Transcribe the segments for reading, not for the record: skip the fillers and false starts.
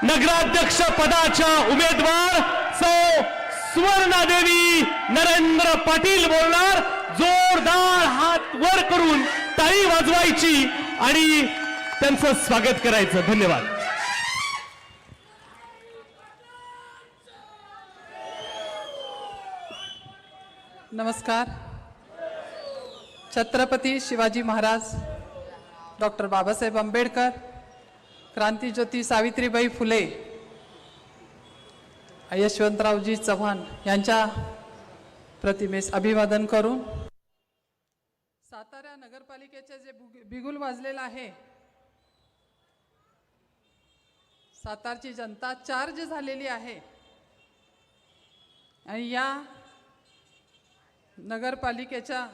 नगराध्यक्ष पदाच्या उमेदवार सौ सुवर्णादेवी नरेंद्र पाटील बोलणार। जोरदार हात वर करून टाळी वाजवायची आणि त्यांचं स्वागत करायचं। धन्यवाद। नमस्कार। छत्रपती शिवाजी महाराज, डॉक्टर बाबासाहेब आंबेडकर, क्रांतीज्योती सावित्रीबाई फुले, यशवंतरावजी चव्हाण यांच्या प्रतिमेस अभिवादन करून सातारा नगरपालिकेचे जे बिगुल वाजलेलं आहे, सातारची जनता चार्ज झालेली आहे आणि या नगरपालिकेच्या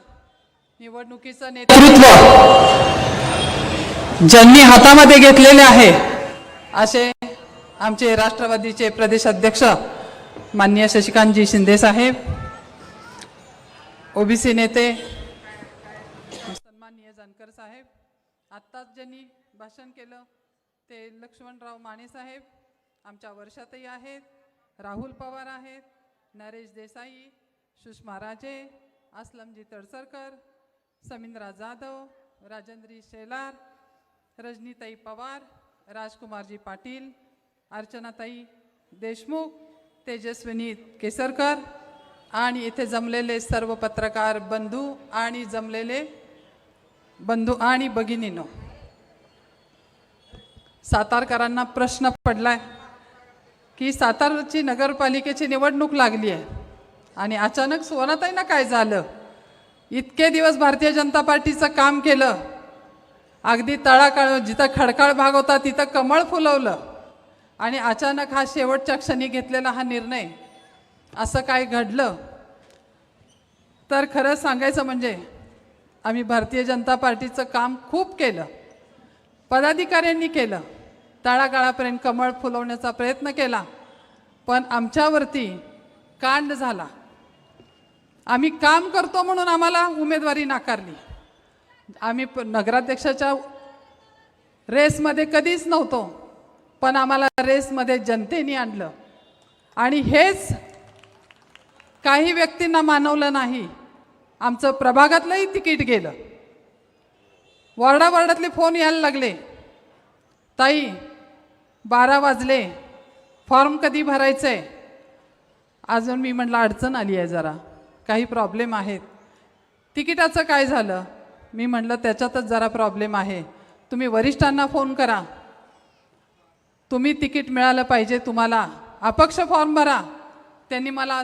निवडणुकीचं नेतृत्व ज्यांनी हातामध्ये घेतलेले आहे असे आमचे राष्ट्रवादीचे प्रदेश अध्यक्ष माननीय शशिकांतजी शिंदे साहेब, ओबीसी नेते सन्माननीय जानकर साहेब, आत्ताच ज्यांनी भाषण केलं ते लक्ष्मणराव माने साहेब, आमच्या वर्षातही आहेत, राहुल पवार आहेत, नरेश देसाई, सुषमा राजे, असलमजी तडसरकर, समिंद्रा जाधव, राजेंद्री शेलार, रजनीताई पवार, राजकुमारजी पाटील, अर्चनाताई देशमुख, तेजस्विनी केसरकर आणि इथे जमलेले सर्व पत्रकार बंधू आणि जमलेले बंधू आणि भगिनींनो, सातारकरांना प्रश्न पडलाय की सातारची नगरपालिकेची निवडणूक लागली आहे आणि अचानक सुवर्णाताईंना काय झालं? इतके दिवस भारतीय जनता पार्टीचं काम केलं, अगदी तळाकाळ जिथं खडकाळ भाग होता तिथं कमळ फुलवलं आणि अचानक हा शेवटच्या क्षणी घेतलेला हा निर्णय, असं काय घडलं? तर खरं सांगायचं म्हणजे आम्ही भारतीय जनता पार्टीचं काम खूप केलं, पदाधिकाऱ्यांनी केलं, तळागाळापर्यंत कमळ फुलवण्याचा प्रयत्न केला, पण आमच्यावरती कांड झाला। आम्ही काम करतो म्हणून आम्हाला उमेदवारी नाकारली। आम्ही नगराध्यक्षाच्या रेसमध्ये कधीच नव्हतो, पण आम्हाला रेसमध्ये जनतेने आणलं आणि हेच काही व्यक्तींना मानवलं नाही। आमचं प्रभागातलंही तिकीट गेलं, वॉर्डावॉर्डातले फोन यायला लागले, ताई 12 वाजले, फॉर्म कधी भरायचंय? अजून मी म्हटलं अडचण आली आहे, जरा काही प्रॉब्लेम आहेत। तिकिटाचं काय झालं? मी म्हटलं त्याच्यातच जरा प्रॉब्लेम आहे, तुम्ही वरिष्ठांना फोन करा, तुम्ही तिकीट मिळालं पाहिजे, तुम्हाला अपक्ष फॉर्म भरा। त्यांनी मला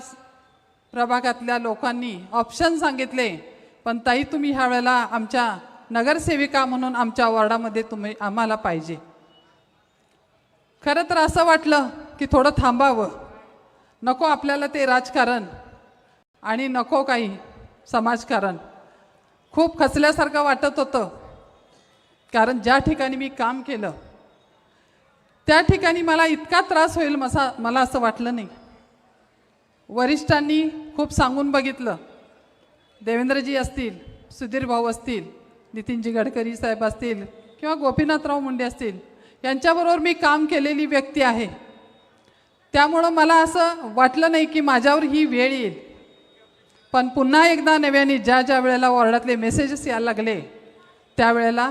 प्रभागातल्या लोकांनी ऑप्शन सांगितले, पण ताई तुम्ही ह्या वेळेला आमच्या नगरसेविका म्हणून आमच्या वॉर्डामध्ये तुम्ही आम्हाला पाहिजे। खरं तर असं वाटलं की थोडं थांबावं, नको आपल्याला ते राजकारण आणि नको काही समाजकारण। खूप खचल्यासारखं वाटत होतं, कारण ज्या ठिकाणी मी काम केलं त्या ठिकाणी मला इतका त्रास होईल मला असं वाटलं नाही। वरिष्ठांनी खूप सांगून बघितलं, देवेंद्रजी असतील, सुधीर भाऊ असतील, नितीनजी गडकरी साहेब असतील किंवा गोपीनाथराव मुंडे असतील, यांच्याबरोबर मी काम केलेली व्यक्ती आहे, त्यामुळं मला असं वाटलं नाही की माझ्यावर ही वेळ येईल। पण पुन्हा एकदा नव्याने ज्या वेळेला वॉर्डातले मेसेजेस यायला लागले त्यावेळेला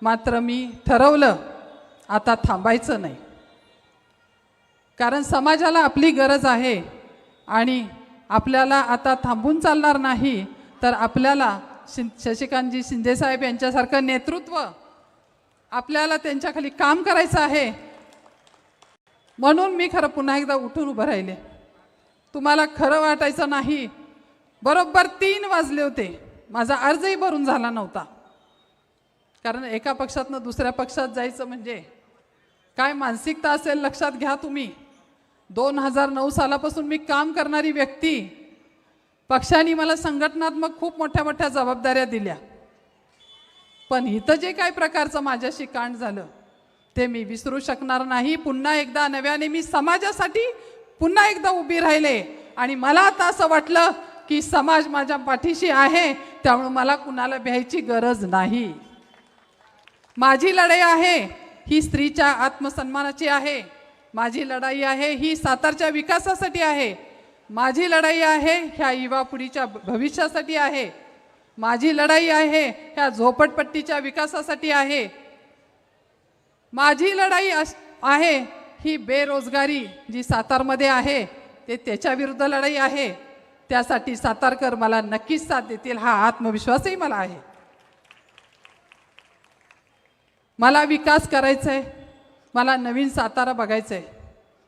मात्र मी ठरवलं आता थांबायचं नाही, कारण समाजाला आपली गरज आहे आणि आपल्याला आता थांबून चालणार नाही। तर आपल्याला शशिकांतजी शिंदे साहेब यांच्यासारखं नेतृत्व, आपल्याला त्यांच्याखाली काम करायचं आहे। म्हणून मी खरं पुन्हा एकदा उठून उभं राहिले। तुम्हाला खरं वाटायचं नाही, बरोबर 3 वाजले होते, माझा अर्जही भरून झाला नव्हता, कारण एका पक्षातनं दुसऱ्या पक्षात जायचं म्हणजे काय मानसिकता असेल लक्षात घ्या तुम्ही। 2009 सालापासून मी काम करणारी व्यक्ती, पक्षाने मला संघटनात्मक खूप मोठ्या मोठ्या जबाबदाऱ्या दिल्या, पण इथं जे काही प्रकारचं माझ्याशी कांड झालं ते मी विसरू शकणार नाही। पुन्हा एकदा नव्याने मी समाजासाठी पुन्हा एकदा उभी राहिले आणि मला आता असं वाटलं की समाज माझ्या पाठीशी आहे, त्यामुळे मला कुणाला भ्यायची गरज नाही। माझी लढाई आहे ही स्त्रीच्या आत्मसन्मानाची आहे, माझी लढाई आहे ही सातारच्या विकासासाठी आहे. माझी लढाई आहे ह्या युवा पिढीच्या भविष्यासाठी आहे. माझी लढाई आहे ह्या झोपडपट्टीच्या विकासासाठी आहे. माझी लढाई आहे ही बेरोजगारी जी सातारमध्ये आहे ते त्याच्या विरुद्ध लढाई आहे. त्यासाठी सातारकर मला नक्कीच साथ देतील हा आत्मविश्वासही मला आहे. मला विकास करायचा आहे. मला नवीन सातारा बघायचं आहे.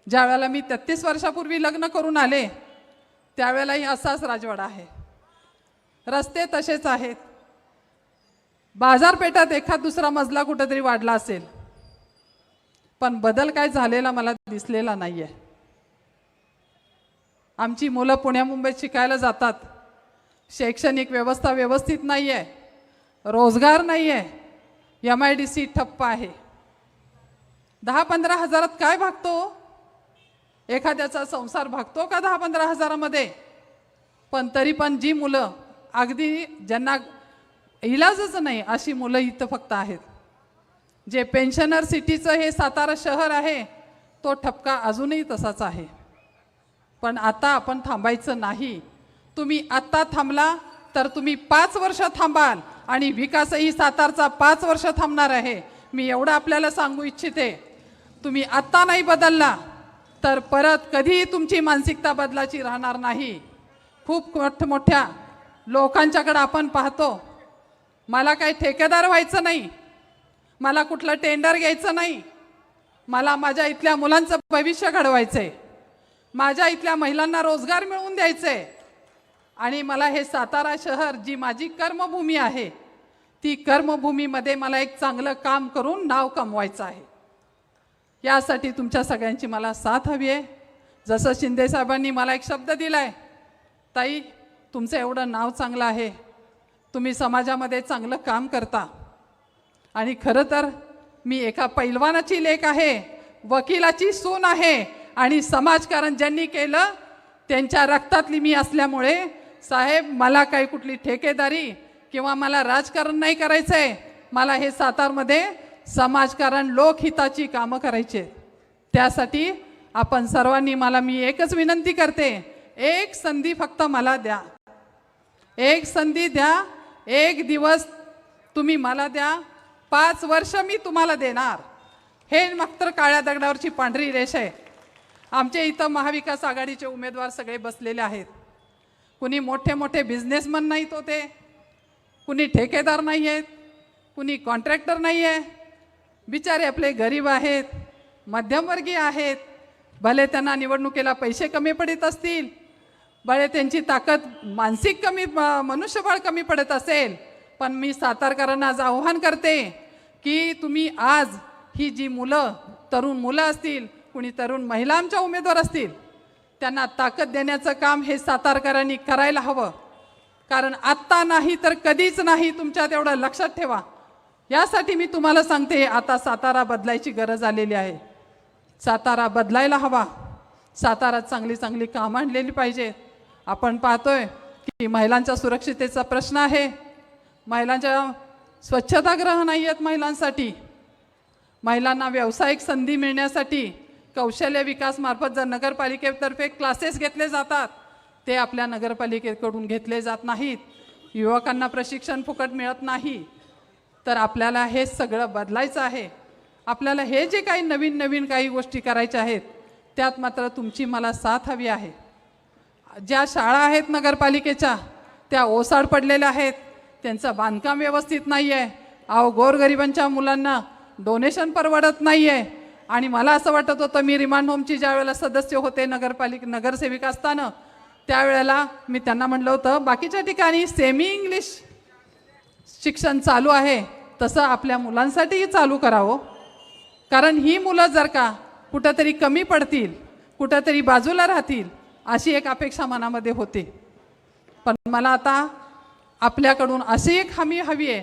ज्या वेळेला मी 33 वर्षापूर्वी लग्न करून आले त्यावेळेलाही असाच राजवाडा आहे. रस्ते तसेच आहेत. बाजारपेठात एखाद दुसरा मजला कुठेतरी वाढला असेल पण बदल काय झालेला मला दिसलेला नाही आहे. आमची मुलं पुण्या मुंबईत शिकायला जातात. शैक्षणिक व्यवस्था व्यवस्थित नाही आहे. रोजगार नाही आहे. MIDC ठप्प आहे. 10-15 हजारात काय भागतो? एखाद्याचा संसार भागतो का 10-15 हजारामध्ये? पण तरी पण जी मुलं अगदी ज्यांना इलाजच नाही अशी मुलं इथं फक्त आहेत. जे पेन्शनर सिटीचं हे सातारा शहर आहे तो ठपका अजूनही तसाच आहे. पण आता आपण थांबायचं नाही. तुम्ही आत्ता थांबला तर तुम्ही 5 वर्ष थांबाल आणि विकासही सातारचा 5 वर्ष थांबणार आहे. मी एवढं आपल्याला सांगू इच्छिते. तुम्ही आत्ता नाही बदलला तर परत कधीही तुमची मानसिकता बदलाची राहणार नाही. खूप मोठ्या लोकांच्याकडे आपण पाहतो. मला काही ठेकेदार व्हायचं नाही. मला कुठलं टेंडर घ्यायचं नाही. मला माझ्या इथल्या मुलांचं भविष्य घडवायचं आहे. माझ्या इथल्या महिलांना रोजगार मिळवून द्यायचं आहे. आणि मला हे सातारा शहर जी माझी कर्मभूमी आहे ती कर्मभूमीमध्ये मला एक चांगलं काम करून नाव कमवायचं आहे. यासाठी तुमच्या सगळ्यांची मला साथ हवी आहे. जसं शिंदे साहेबांनी मला एक शब्द दिला आहे, ताई तुमचं एवढं नाव चांगलं आहे, तुम्ही समाजामध्ये चांगलं काम करता. आणि खरं तर मी एका पैलवानाची लेक आहे, वकिलाची सून आहे आणि समाजकारण ज्यांनी केलं त्यांच्या रक्तातली मी असल्यामुळे साहेब मला काही कुठली ठेकेदारी किंवा मला राजकारण नाही करायचं आहे. मला हे सातारमध्ये समाजकारण लोकहिताची कामं करायची आहेत. त्यासाठी आपण सर्वांनी मी एकच विनंती करते, एक संधी फक्त मला द्या. एक संधी द्या. एक दिवस तुम्ही मला द्या. 5 वर्ष मी तुम्हाला देणार. हे मात्र काळ्या दगडावरची पांढरी रेष आहे. आमच्या इथं महाविकास आघाडीचे उमेदवार सगळे बसलेले आहेत. कुणी मोठे मोठे बिझनेसमन नाहीत होते, कुणी ठेकेदार नाही आहेत, कुणी कॉन्ट्रॅक्टर नाही आहे. बिचारे आपले गरीब आहेत, मध्यमवर्गीय आहेत. भले त्यांना निवडणुकीला पैसे कमी पडत असतील, भले त्यांची ताकद मानसिक कमी मनुष्यबळ कमी पडत असेल, पण मी सातारकरांना आज आव्हान करते की तुम्ही आज ही जी मुलं, तरुण मुलं असतील, कुणी तरुण महिला आमच्या उमेदवार असतील, त्यांना ताकद देण्याचं काम हे सातारकरांनी करायला हवं. कारण आत्ता नाही तर कधीच नाही. तुमच्यात एवढं लक्षात ठेवा. यासाठी मी तुम्हाला सांगते, आता सातारा बदलायची गरज आलेली आहे. सातारा बदलायला हवा. सातारात चांगली चांगली कामं आणलेली पाहिजे. आपण पाहतोय की महिलांच्या सुरक्षिततेचा प्रश्न आहे. महिलांच्या स्वच्छतागृह नाही आहेत महिलांसाठी. महिलांना व्यावसायिक संधी मिळण्यासाठी कौशल्य विकास मार्फत जर नगरपालिकेतर्फे क्लासेस घेतले जातात ते आपल्या नगरपालिकेकडून घेतले जात नाहीत. युवकांना प्रशिक्षण फुकट मिळत नाही. तर आपल्याला हे सगळं बदलायचं आहे. आपल्याला हे जे काही नवीन नवीन काही गोष्टी करायच्या आहेत त्यात मात्र तुमची मला साथ हवी आहे. ज्या शाळा आहेत नगरपालिकेच्या त्या ओसाड पडलेल्या आहेत, त्यांचं बांधकाम व्यवस्थित नाही आहे. गोरगरिबांच्या मुलांना डोनेशन परवडत नाही आहे. आणि मला असं वाटत होतं, मी रिमांड होमची ज्या वेळेला सदस्य होते नगरसेविका असताना त्यावेळेला मी त्यांना म्हटलं होतं बाकीच्या ठिकाणी सेमी इंग्लिश शिक्षण चालू आहे तसं आपल्या मुलांसाठीही चालू करावं. कारण ही मुलं जर का कुठंतरी कमी पडतील, कुठंतरी बाजूला राहतील अशी एक अपेक्षा मनामध्ये होती. पण मला आता आपल्याकडून अशी एक हमी हवी आहे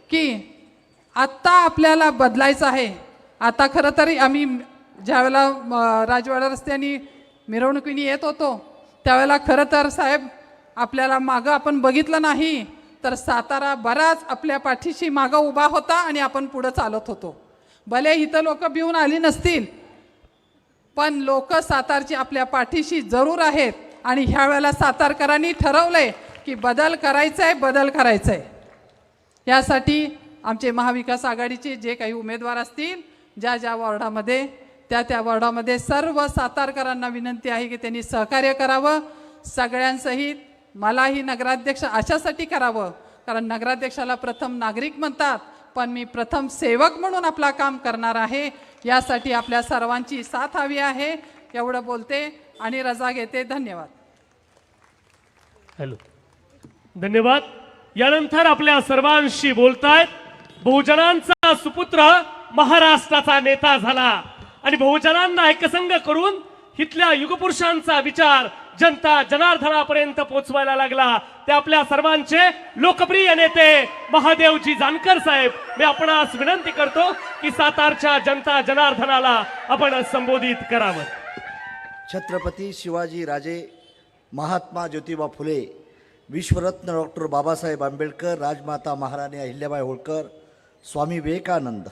की आत्ता आपल्याला बदलायचं आहे. आता खरं तर आम्ही ज्यावेळेला राजवाडा रस्त्याने मिरवणुकीने येत होतो त्यावेळेला खरं तर साहेब आपल्याला मागं आपण बघितलं नाही तर सातारा बराच आपल्या पाठीशी मागं उभा होता आणि आपण पुढं चालत होतो. भले इथं लोक भिवून आली नसतील पण लोक सातारची आपल्या पाठीशी जरूर आहेत आणि ह्या वेळेला सातारकरांनी ठरवलंय की बदल करायचा आहे. यासाठी आमचे महाविकास आघाडीचे जे काही उमेदवार असतील ज्या वॉर्डामध्ये त्या वॉर्डामध्ये सर्व सातारकरांना विनंती आहे की त्यांनी सहकार्य करावं. सगळ्यांसहित मलाही नगराध्यक्ष अशासाठी करावं कारण नगराध्यक्षाला प्रथम नागरिक म्हणतात, पण मी प्रथम सेवक म्हणून आपला काम करणार आहे. यासाठी आपल्या सर्वांची साथ हवी आहे. एवढं बोलते आणि रजा घेते. धन्यवाद. हॅलो, धन्यवाद. यानंतर आपल्या सर्वांशी बोलतायत बहुजनांचा सुपुत्र, महाराष्ट्राचा नेता झाला आणि बहुजनांना एकसंग करून इथल्या युगपुरुषांचा विचार जनता जनार्दनापर्यंत पोहोचवायला लागला. ते आपल्या सर्वांचे लोकप्रिय नेते महादेवजी जानकर साहेब. मी आपणास विनंती करतो की सातारच्या जनता जनार्दनाला आपण संबोधित करावं. छत्रपती शिवाजी राजे, महात्मा ज्योतिबा फुले, विश्वरत्न डॉक्टर बाबासाहेब आंबेडकर, राजमाता महाराणी अहिल्याबाई होळकर, स्वामी विवेकानंद,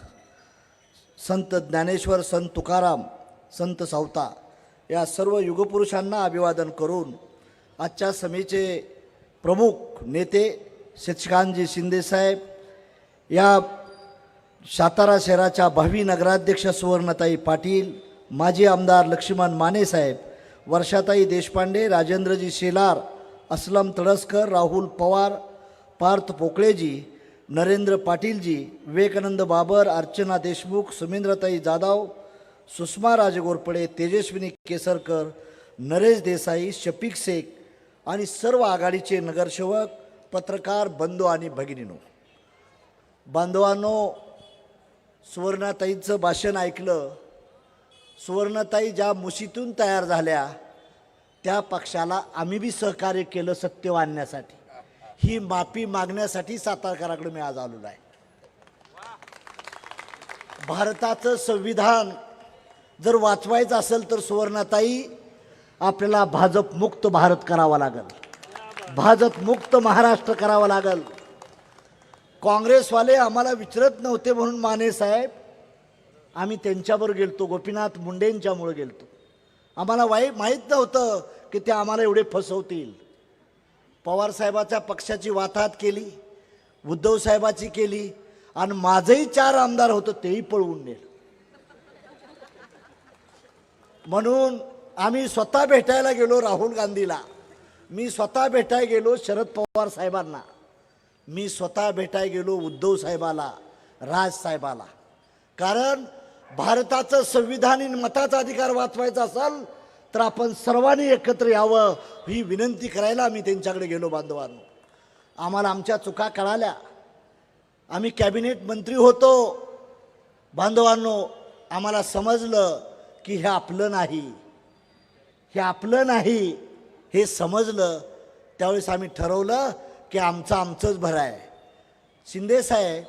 संत ज्ञानेश्वर, संत तुकाराम, संत सावता या सर्व युगपुरुषांना अभिवादन करून आजच्या सभेचे प्रमुख नेते शशिकांतजी शिंदेसाहेब, या सातारा शहराच्या भावी नगराध्यक्ष सुवर्णताई पाटील, माजी आमदार लक्ष्मण मानेसाहेब, वर्षाताई देशपांडे, राजेंद्रजी शेलार, असलम तळसकर, राहुल पवार, पार्थ पोकळेजी, नरेंद्र पाटीलजी, विवेकानंद बाबर, अर्चना देशमुख, सुमेंद्रताई जाधव, सुषमा राजगोरपडे, तेजस्विनी केसरकर, नरेश देसाई, शफिक शेख आणि सर्व आघाडीचे नगरसेवक, पत्रकार बंधू आणि भगिनींनो, बांधवांनो, सुवर्णाताईंचं भाषण ऐकलं. सुवर्णाताई ज्या मुशीतून तयार झाल्या त्या पक्षाला आम्ही बी सहकार्य केलं सत्य आणण्यासाठी. ही माफी मागण्यासाठी सातारकराकडे मी आज आलेलो आहे. भारताचं संविधान जर वाचवायचं असेल तर सुवर्णाताई आपल्याला भाजप मुक्त भारत करावा लागेल, भाजप मुक्त महाराष्ट्र करावा लागेल. काँग्रेसवाले आम्हाला विचारत नव्हते म्हणून माने साहेब आम्ही त्यांच्याबरोबर गेलतो, गोपीनाथ मुंडेंच्यामुळे गेलतो. आम्हाला माहीत नव्हतं की ते आम्हाला एवढे फसवतील. पवारसाहेबाच्या पक्षाची वाताहत केली, उद्धव साहेबाची केली आणि माझंही 4 आमदार होतं तेही पळवून नेलं. म्हणून आम्ही स्वतः भेटायला गेलो राहुल गांधीला, मी स्वतः भेटायला गेलो शरद पवार साहेबांना, मी स्वतः भेटायला गेलो उद्धव साहेबाला, राज साहेबाला. कारण भारताचं संविधान आणि मताचा अधिकार वाचवायचा असेल तर आपण सर्वांनी एकत्र यावं ही विनंती करायला आम्ही त्यांच्याकडे गेलो. बांधवांनो, आम्हाला आमच्या चुका कळाल्या, आम्ही कॅबिनेट मंत्री होतो. बांधवांनो, आम्हाला समजलं की हे आपलं नाही, हे आपलं नाही हे समजलं. त्यावेळेस आम्ही ठरवलं की आमचंच भरं आहे. शिंदे साहेब,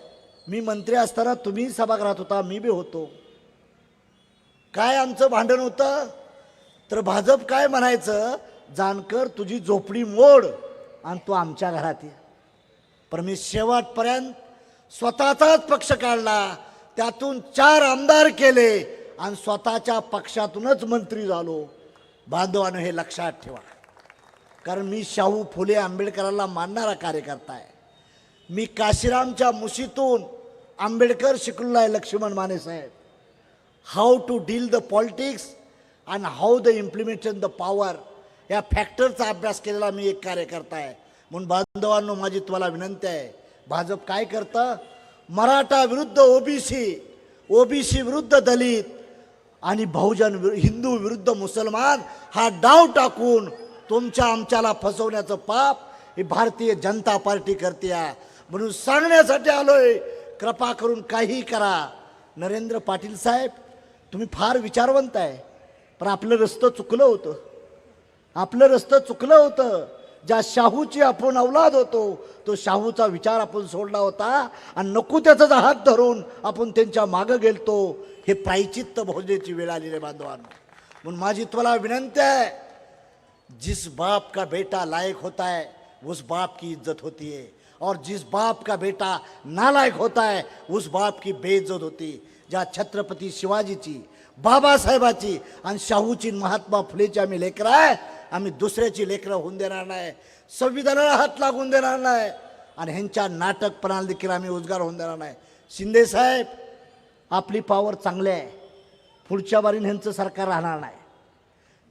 मी मंत्री असताना तुम्ही सभागृहात होता, मी बी होतो. काय आमचं भांडण होतं तर भाजप काय म्हणायचं, जानकर तुझी झोपडी मोड आणि तू आमच्या घरात ये. पण मी शेवटपर्यंत स्वतःचाच पक्ष काढला, त्यातून 4 आमदार केले आणि स्वतःच्या पक्षातूनच मंत्री झालो. बांधवांनो, हे लक्षात ठेवा. कारण मी शाहू फुले आंबेडकरांना मानणारा कार्यकर्ता आहे. मी काशीरामच्या मुशीतून आंबेडकर शिकलेला आहे. लक्ष्मण माने साहेब, how to deal the politics आणि how the implementation the power या फॅक्टरचा अभ्यास केलेला मी एक कार्यकर्ता आहे. म्हणून बांधवांनो, माझी तुम्हाला विनंती आहे, भाजप काय करतं, मराठा विरुद्ध ओबीसी, ओबीसी विरुद्ध दलित आणि बहुजन हिंदू विरुद्ध मुसलमान हा डाव टाकून तुमच्या आमच्याला फसवण्याचं पाप ही भारतीय जनता पार्टी करते. म्हणून सांगण्यासाठी आलोय, कृपा करून काही करा. नरेंद्र पाटील साहेब, तुम्ही फार विचारवंत आहे, पण आपलं रस्तं चुकलं होतं, आपलं रस्तं चुकलं होतं. ज्या शाहूची आपण औलाद होतो तो शाहूचा विचार आपण सोडला होता आणि नको त्याचा हात धरून आपण त्यांच्या मागं गेलतो. हे प्रायचित्त भोजण्याची वेळ आली रे बांधवांनो. म्हणून माझी तुम्हाला विनंती आहे, जिस बाप का बेटा लायक होता है उस बाप की इज्जत होती है और जिस बाप का बेटा नालायक होता है उस बाप की बेइज्जत होती. ज्या छत्रपती शिवाजीची, बाबासाहेबाची आणि शाहूची, महात्मा फुलेची आम्ही लेकरं आहे. आम्ही दुसऱ्याची लेकरं होऊन देणार नाही, संविधानाला हात लागून देणार नाही आणि ह्यांच्या नाटकपणाला देखील आम्ही उद्गार होऊन देणार नाही. शिंदे साहेब, आपली पॉवर चांगली आहे, पुढच्या बारीने ह्यांचं सरकार राहणार नाही.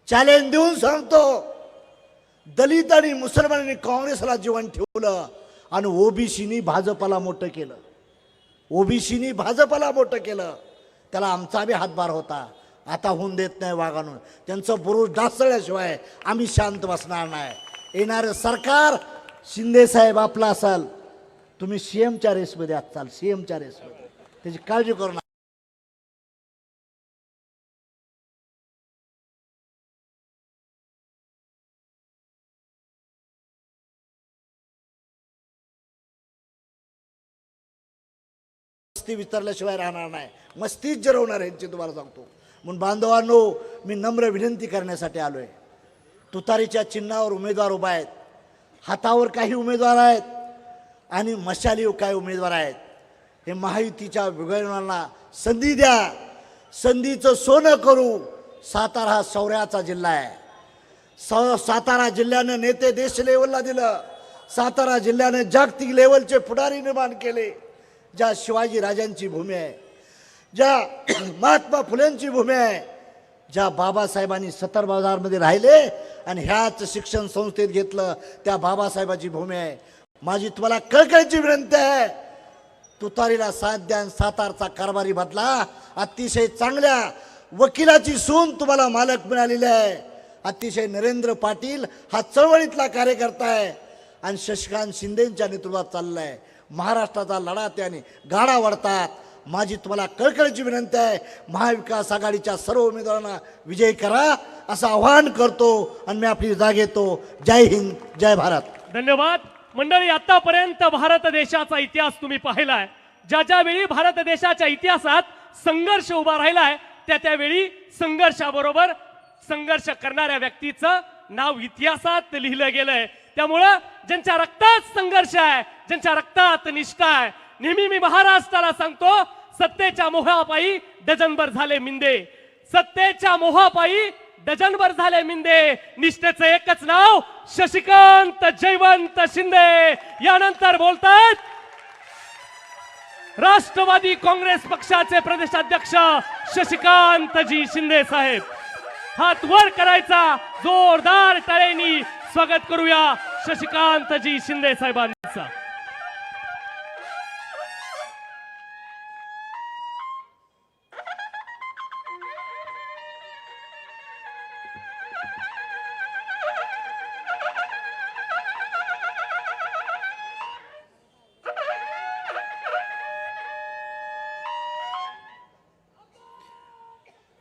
चॅलेंज देऊन सांगतो, दलित आणि मुसलमानांनी काँग्रेसला जीवन ठेवलं आणि ओबीसीनी भाजपला मोठं केलं. ओबीसीनी भाजपला मोठं केलं, त्याला आमचा बी हातभार होता. आता होऊन देत नाही वागाणून. त्यांचं बुरुज डासळल्याशिवाय आम्ही शांत बसणार नाही. येणारं सरकार शिंदे साहेब आपला असाल, तुम्ही सीएमच्या रेसमध्ये असाल, सीएमच्या रेसमध्ये, त्याची काळजी करू नका. मस्ती विचारल्याशिवाय राहणार नाही, मस्तीच जिरवणार यांची तुम्हाला सांगतो. म्हणून बांधवांनो, मी नम्र विनंती करण्यासाठी आलोय. तुतारीच्या चिन्हावर उमेदवार उभा आहेत, हातावर काही उमेदवार आहेत आणि मशालीवर काही उमेदवार आहेत. हे महायुतीच्या उमेदवारांना संधी द्या, संधीचं सोनं करू. सातारा हा शौर्याचा जिल्हा आहे. सातारा जिल्ह्यानं नेते देश लेवलला दिलं. सातारा जिल्ह्यानं जागतिक लेवलचे पुढारी निर्माण केले. ज्या शिवाजी राजांची भूमी आहे, ज्या महात्मा फुलेंची भूमी आहे, ज्या बाबासाहेबांनी 70 बाजारमध्ये राहिले आणि ह्याच शिक्षण संस्थेत घेतलं, त्या बाबासाहेबाची भूमी आहे. माझी तुम्हाला कळकळीची विनंती आहे, तुतारीला साथ द्या. सातारचा कारभारी बदला. अतिशय चांगल्या वकिलाची सून तुम्हाला मालक मिळालेली आहे. अतिशय नरेंद्र पाटील हा चळवळीतला कार्यकर्ता आहे आणि शशिकांत शिंदेच्या नेतृत्वात चाललाय आहे. महाराष्ट्राचा लढा त्याने गाडा वळतात. माझी तुम्हाला कळकळीची विनंती आहे, महाविकास आघाडीच्या सर्व उमेदवारांना विजयी करा असं आवाहन करतो आणि मी आपली जाग घेतो. जय हिंद, जय भारत. धन्यवाद मंडळी. आतापर्यंत भारत देशाचा इतिहास तुम्ही पाहिलाय. ज्या ज्या वेळी भारत देशाच्या इतिहासात संघर्ष उभा राहिलाय, त्या त्यावेळी संघर्षाबरोबर संघर्ष करणाऱ्या व्यक्तीचं नाव इतिहासात लिहिलं गेलंय. त्यामुळं ज्यांच्या रक्तात संघर्ष आहे, ज्यांच्या रक्तात निष्ठा आहे, नेहमी मी महाराष्ट्राला सांगतो, सत्तेच्या मोहापायी डझनभर झाले मिंदे, सत्तेच्या मोहापायी डझनभर झाले मिंदे. निष्ठेचं एकच नाव शशिकांत जयवंत शिंदे. यानंतर बोलतात राष्ट्रवादी काँग्रेस पक्षाचे प्रदेशाध्यक्ष शशिकांतजी शिंदे साहेब. हात वर करायचा, जोरदार टाळ्यांनी स्वागत करूया शशिकांतजी शिंदे साहेबांचं.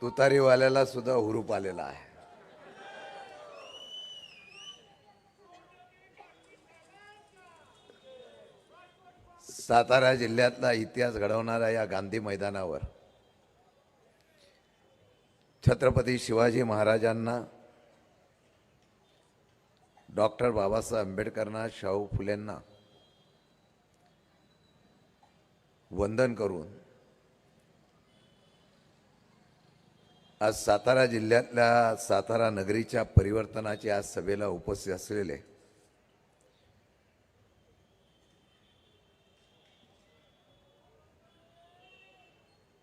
तुतारीवाल्याला सुद्धा हुरूप आलेला आहे. सातारा जिल्ह्यातला इतिहास घडवणाऱ्या या गांधी मैदानावर छत्रपती शिवाजी महाराजांना, डॉक्टर बाबासाहेब आंबेडकरांना, शाहू फुलेंना वंदन करून आज सातारा जिल्ह्यातल्या सातारा नगरीच्या परिवर्तनाची आज सभेला उपस्थित असलेले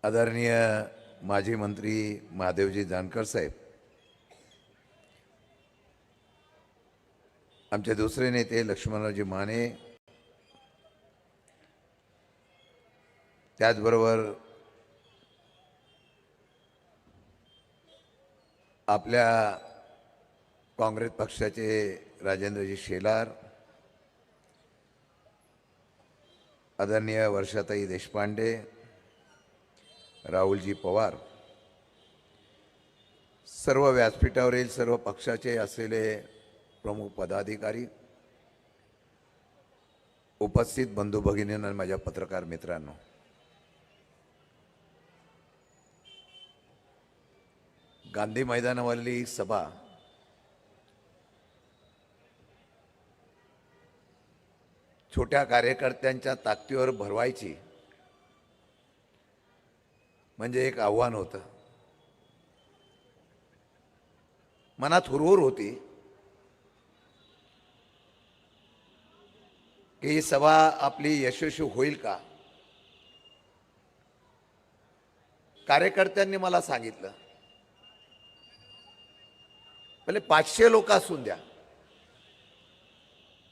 आदरणीय माजी मंत्री महादेवजी जानकर साहेब, आमचे दुसरे नेते लक्ष्मणरावजी माने, त्याचबरोबर आपल्या काँग्रेस पक्षाचे राजेंद्रजी शेलार, आदरणीय वर्षाताई देशपांडे, राहुलजी पवार, सर्व व्यासपीठावरील सर्व पक्षाचे असलेले प्रमुख पदाधिकारी, उपस्थित बंधू भगिनींना आणि माझ्या पत्रकार मित्रांनो, गांधी मैदानावरली सभा छोट्या कार्यकर्त्यांच्या ताकदीवर भरवायची म्हणजे एक आव्हान होतं. मनात हुरहुर होती की ही सभा आपली यशस्वी होईल का. कार्यकर्त्यांनी मला सांगितलं, पहिले 500 लोक असून द्या,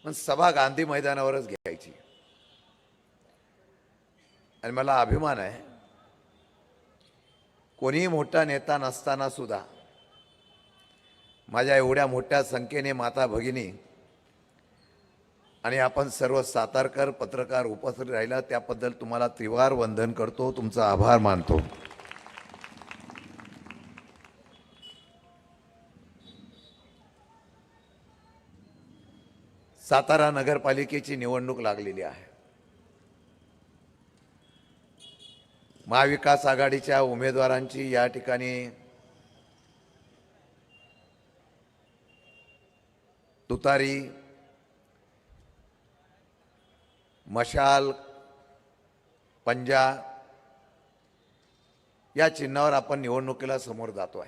पण सभा गांधी मैदानावरच घ्यायची. आणि मला अभिमान आहे, कोणीही मोठा नेता नसताना सुद्धा माझ्या एवढ्या मोठ्या संख्येने माता भगिनी आणि आपण सर्व सातारकर पत्रकार उपस्थित राहिला त्याबद्दल तुम्हाला त्रिवार वंदन करतो, तुमचा आभार मानतो. सातारा नगरपालिकेची निवडणूक लागलेली आहे. महाविकास आघाडीच्या उमेदवारांची या ठिकाणी तुतारी, मशाल, पंजा या चिन्हावर आपण निवडणुकीला समोर जातोय.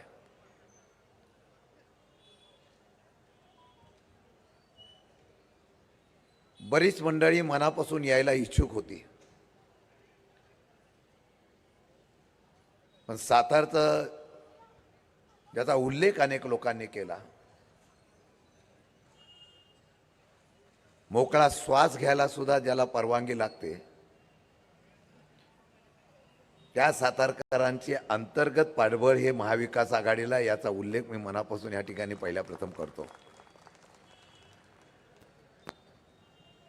बरीच मंडळी मनापासून यायला इच्छुक होती, पण सातारचं ज्याचा उल्लेख अनेक लोकांनी केला, मोकळा श्वास घ्यायला सुद्धा ज्याला परवानगी लागते, त्या सातारकरांची अंतर्गत पाठबळ हे महाविकास आघाडीला, याचा उल्लेख मी मनापासून या ठिकाणी पहिल्या प्रथम करतो.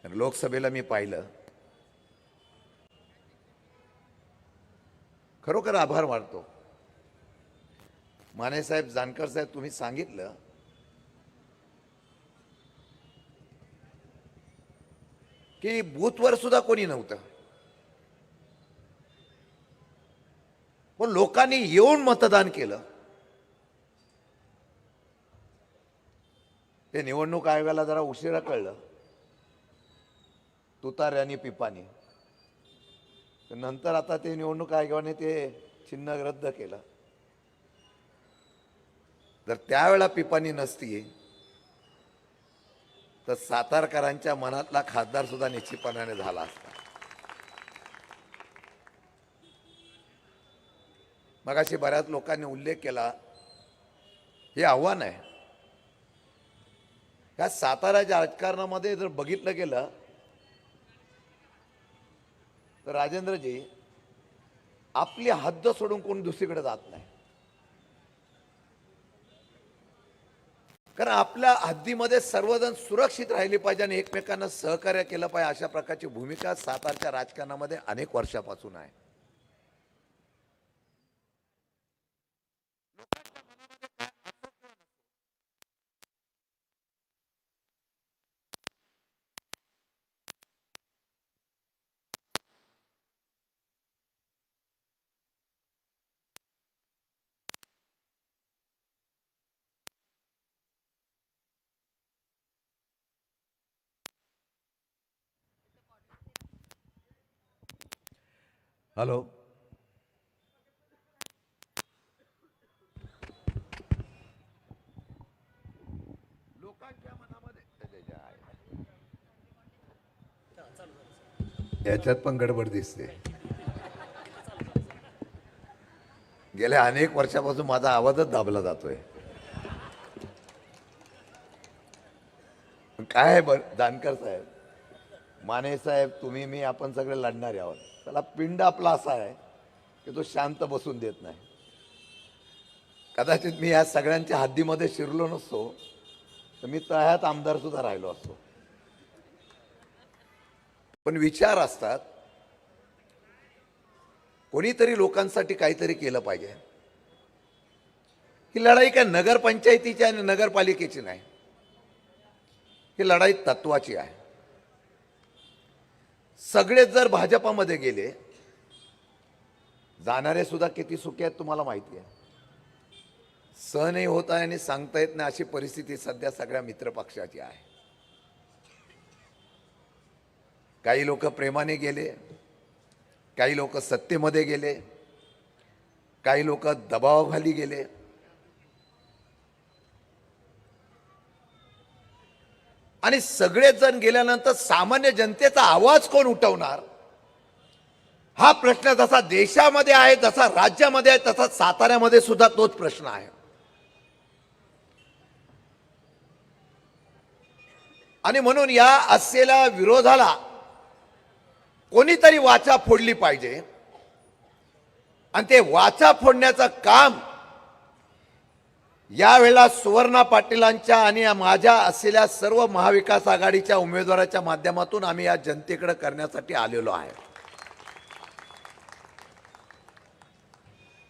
लोकसभेला मी पाहिलं, खरोखर आभार मानतो. माने साहेब, जानकर साहेब, तुम्ही सांगितलं की बूथवर सुद्धा कोणी नव्हतं, पण लोकांनी येऊन मतदान केलं. ते निवडणूक आयोगाला जरा उशिरा कळलं, तुतार्यानी पिपानी. नंतर आता ते निवडणूक आयोगाने ते चिन्ह रद्द केलं. जर त्यावेळेला पिपानी नसती तर सातारकरांच्या मनातला खासदार सुद्धा निश्चितपणाने झाला असता. मगाशी बऱ्याच लोकांनी उल्लेख केला, हे आव्हान आहे. या साताराच्या राजकारणामध्ये जर बघितलं गेलं तर राजेंद्रजी, आपली हद्द सोडून कोणी दुसरीकडे जात नाही. कारण आपल्या हद्दीमध्ये सर्वजण सुरक्षित राहिले पाहिजे आणि एकमेकांना सहकार्य केलं पाहिजे, अशा प्रकारची भूमिका सातारच्या राजकारणामध्ये अनेक वर्षापासून आहे. हॅलो, लोकांच्या मनामध्ये याच्यात पण गडबड दिसते. गेल्या अनेक वर्षापासून माझा आवाजच दाबला जातोय. काय जानकर साहेब, माने साहेब, तुम्ही, मी, आपण सगळे लढणारे आहोत. त्याला पिंड आपला असा आहे की तो शांत बसून देत नाही. कदाचित मी या सगळ्यांच्या हद्दीमध्ये शिरलो नसतो तर मी तळ्यात आमदार सुद्धा राहिलो असतो. पण विचार असतात, कोणीतरी लोकांसाठी काहीतरी केलं पाहिजे. ही लढाई काय नगरपंचायतीची आणि नगरपालिकेची नाही, ही लढाई तत्वाची आहे. सगळेच जर भाजपामध्ये गेले, जाणारे सुद्धा किती सुखी आहेत तुम्हाला माहिती आहे. सहनही होत आहे आणि सांगता येत नाही अशी परिस्थिती सध्या सगळ्या मित्रपक्षाची आहे. काही लोक प्रेमाने गेले, काही लोक सत्तेमध्ये गेले, काही लोक दबावाखाली गेले. आणि सगळेच जण गेल्यानंतर सामान्य जनतेचा आवाज कोण उठवणार, हा प्रश्न जसा देशामध्ये आहे, जसा राज्यामध्ये आहे, तसा साताऱ्यामध्ये सुद्धा तोच प्रश्न आहे. आणि म्हणून या असलेल्या विरोधाला कोणीतरी वाचा फोडली पाहिजे. आणि ते वाचा फोडण्याचं काम यावेळेला सुवर्णा पाटीलांच्या आणि माझ्या असलेल्या सर्व महाविकास आघाडीच्या उमेदवाराच्या माध्यमातून आम्ही या जनतेकडे करण्यासाठी आलेलो आहे.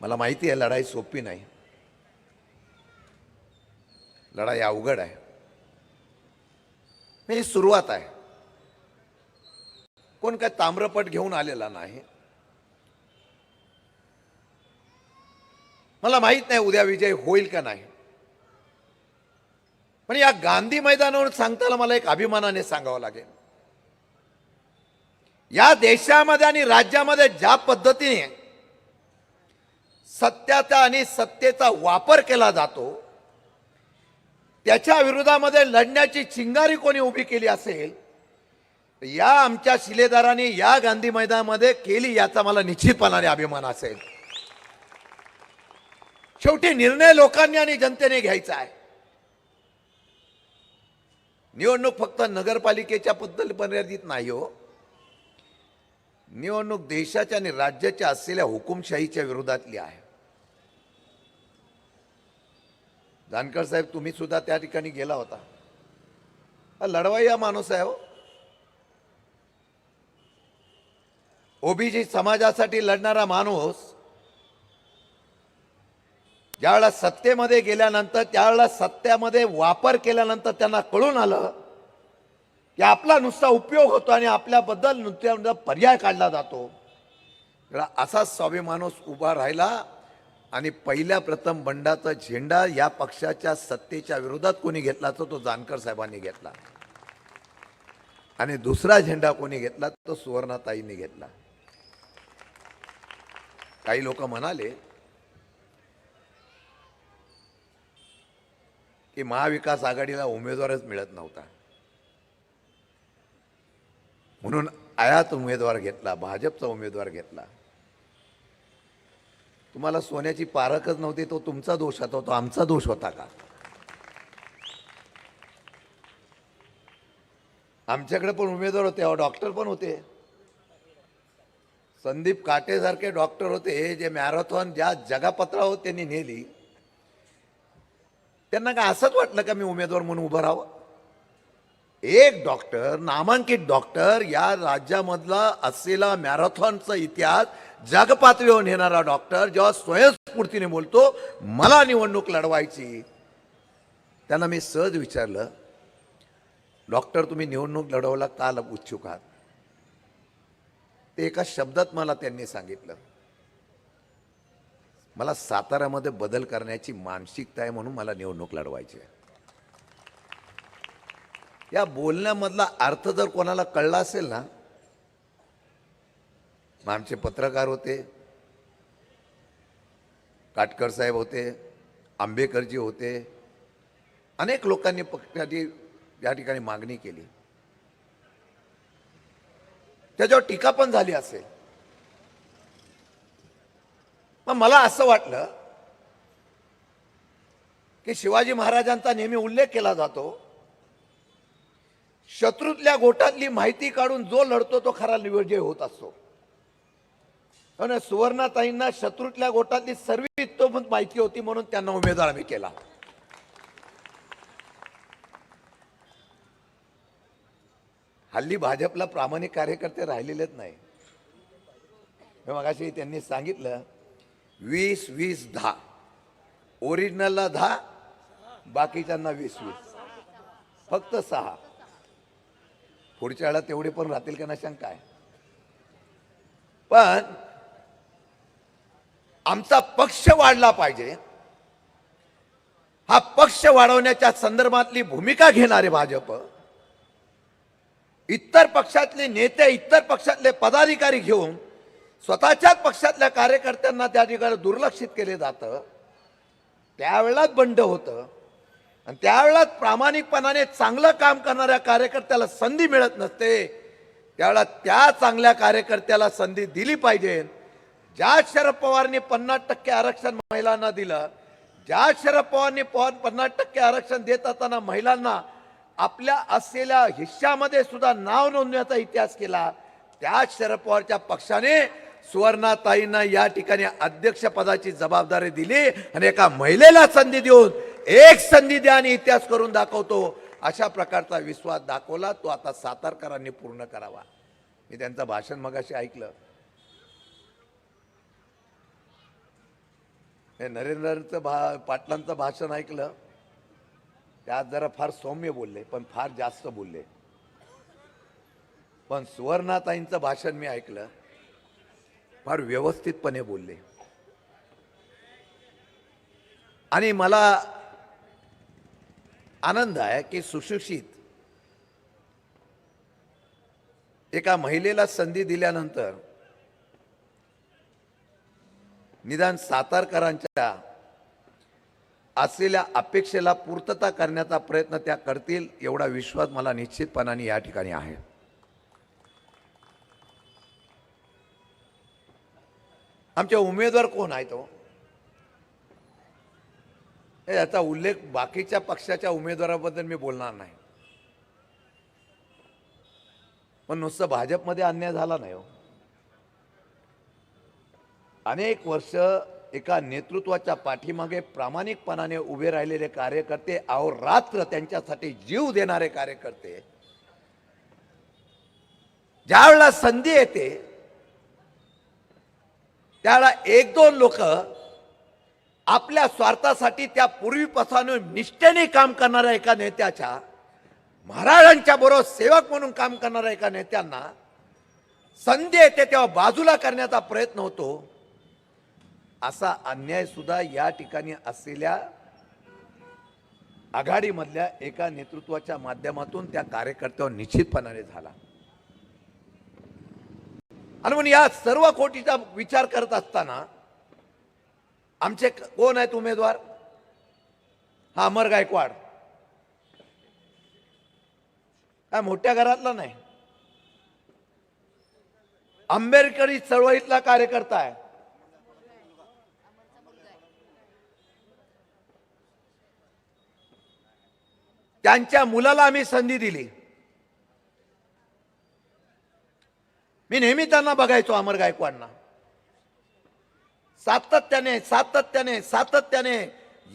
मला माहिती आहे लढाई सोपी नाही, लढाई अवघड आहे. ही सुरुवात आहे. कोण काय ताम्रपट घेऊन आलेला नाही. मला माहित नाही उद्या विजय होईल का नाही, पण या गांधी मैदानावर सांगताना मला एक अभिमानाने सांगावं लागेल. या देशामध्ये आणि राज्यामध्ये ज्या पद्धतीने सत्याचा आणि सत्तेचा वापर केला जातो, त्याच्या विरोधामध्ये लढण्याची चिंगारी कोणी उभी केली असेल, या आमच्या शिलेदारांनी या गांधी मैदानामध्ये केली, याचा मला निश्चितपणाने अभिमान असेल. शेवटी निर्णय लोकांनी आणि जनतेने घ्यायचा आहे. निवडणूक फक्त नगरपालिकेच्या बद्दल मर्यादित नाही हो. निवडणूक देशाच्या आणि राज्याच्या असलेल्या हुकुमशाहीच्या विरोधातली आहे. जानकर साहेब, तुम्ही सुद्धा त्या ठिकाणी गेला होता. लढवाई हा माणूस आहे हो. ओबीसी समाजासाठी लढणारा माणूस ज्यावेळेला सत्तेमध्ये गेल्यानंतर, त्यावेळेला सत्तेमध्ये वापर केल्यानंतर त्यांना कळून आलं की आपला नुसता उपयोग होतो आणि आपल्याबद्दल नुसता पर्याय काढला जातो. असा स्वाभिमानूस उभा राहिला आणि पहिल्या प्रथम बंडाचा झेंडा या पक्षाच्या सत्तेच्या विरोधात कोणी घेतला तो जानकर साहेबांनी घेतला. आणि दुसरा झेंडा कोणी घेतला तो सुवर्णाताईंनी घेतला. काही लोक म्हणाले की महाविकास आघाडीला उमेदवारच मिळत नव्हता, म्हणून आयात उमेदवार घेतला, भाजपचा उमेदवार घेतला. तुम्हाला सोन्याची पारखच नव्हती, तो तुमचा दोष होता, तो आमचा दोष होता का? आमच्याकडे पण उमेदवार होते, डॉक्टर पण होते. संदीप काटे सारखे डॉक्टर होते जे मॅरेथॉन ज्या जगापत्रावर त्यांनी नेली. त्यांना काय असंच वाटलं का मी उमेदवार म्हणून उभं राहावं? एक डॉक्टर, नामांकित डॉक्टर, या राज्यामधला असलेला मॅरेथॉनचा इतिहास जगपातळीवर नेणारा डॉक्टर जेव्हा स्वयंस्फूर्तीने बोलतो मला निवडणूक लढवायची, त्यांना मी सहज विचारलं, डॉक्टर तुम्ही निवडणूक लढवायला का उत्सुक आहात? ते एका शब्दात मला त्यांनी सांगितलं, मला साताऱ्यामध्ये बदल करण्याची मानसिकता आहे म्हणून मला निवडणूक लढवायची आहे. या बोलण्यामधला अर्थ जर कोणाला कळला असेल ना, आमचे पत्रकार होते, काटकर साहेब होते, आंबेकरजी होते, अनेक लोकांनी पक्षाची या ठिकाणी मागणी केली, त्याच्यावर टीका पण झाली असेल. पण मला असं वाटलं की शिवाजी महाराजांचा नेहमी उल्लेख केला जातो, शत्रूतल्या गोटातली माहिती काढून जो लढतो तो खरा विजय होत असतो. कारण सुवर्णाताईंना शत्रूतल्या गोटातली सर्व इतोमत माहिती होती म्हणून त्यांना उमेदवार आम्ही केला. हल्ली भाजपला प्रामाणिक कार्यकर्ते राहिलेलेच नाही. मगाशी त्यांनी सांगितलं 20-20-10, ओरिजिनलला 10, बाकीच्यांना 20-20, फक्त 6. पुढच्या वेळा तेवढे पण राहतील का ना शंका आहे. पण आमचा पक्ष वाढला पाहिजे, हा पक्ष वाढवण्याच्या संदर्भातली भूमिका घेणारे भाजप, इतर पक्षातले नेते, इतर पक्षातले पदाधिकारी घेऊन स्वतःच्याच पक्षातल्या कार्यकर्त्यांना त्या ठिकाणी दुर्लक्षित केले जातं, त्यावेळेलाच बंड होतं आणि त्यावेळेलाच प्रामाणिकपणाने चांगलं काम करणाऱ्या कार्यकर्त्याला संधी मिळत नसते, त्यावेळेला त्या चांगल्या कार्यकर्त्याला संधी दिली पाहिजे. ज्या शरद पवारांनी 50% आरक्षण महिलांना दिलं, ज्या शरद पवारांनी 50% आरक्षण देत असताना महिलांना आपल्या असलेल्या हिश्श्यामध्ये सुद्धा नाव नोंदण्याचा इतिहास केला, त्या शरद पवारच्या पक्षाने सुवर्णाताईंना या ठिकाणी अध्यक्षपदाची जबाबदारी दिली आणि एका महिलेला संधी देऊन एक संधी द्या आणि इतिहास करून दाखवतो अशा प्रकारचा विश्वास दाखवला. तो आता सातारकरांनी पूर्ण करावा. मी त्यांचं भाषण मगाशी ऐकलं. हे नरेंद्रचं पाटलांचं भाषण ऐकलं, त्यात जरा फार सौम्य बोलले पण फार जास्त बोलले. पण सुवर्णाताईंचं भाषण मी ऐकलं, फार व्यवस्थितपणे बोलले. आणि मला आनंद आहे की सुशिक्षित एका महिलेला संधी दिल्यानंतर निदान सातारकरांच्या असलेल्या अपेक्षेला पूर्तता करण्याचा प्रयत्न त्या करतील एवढा विश्वास मला निश्चितपणाने या ठिकाणी आहे. आमचे उमेदवार कोण आहे तो याचा उल्लेख बाकीच्या पक्षाच्या उमेदवाराबद्दल मी बोलणार नाही, पण नुसतं भाजपमध्ये अन्याय झाला नाही हो. अनेक वर्ष एका नेतृत्वाच्या पाठीमागे प्रामाणिकपणाने उभे राहिलेले कार्यकर्ते, अहोरात्र त्यांच्यासाठी जीव देणारे कार्यकर्ते, ज्या वेळेला संधी येते त्यावेळेला एक दोन लोक आपल्या स्वार्थासाठी त्या पूर्वीपासून निष्ठेने काम करणाऱ्या एका नेत्याच्या, महाराजांच्या बरोबर सेवक म्हणून काम करणाऱ्या एका नेत्यांना संधी येते तेव्हा बाजूला करण्याचा प्रयत्न होतो. असा अन्याय सुद्धा या ठिकाणी असलेल्या आघाडीमधल्या एका नेतृत्वाच्या माध्यमातून त्या कार्यकर्त्यावर निश्चितपणाने झाला. आणि म्हणून या सर्व कोटीचा विचार करत असताना आमचे कोण आहेत उमेदवार? हा अमर गायकवाड काय मोठ्या घरातला नाही, आंबेडकरी चळवळीतला कार्यकर्ता आहे. त्यांच्या मुलाला आम्ही संधी दिली. मी नेहमी त्यांना बघायचो अमर गायकवाडना. सातत्याने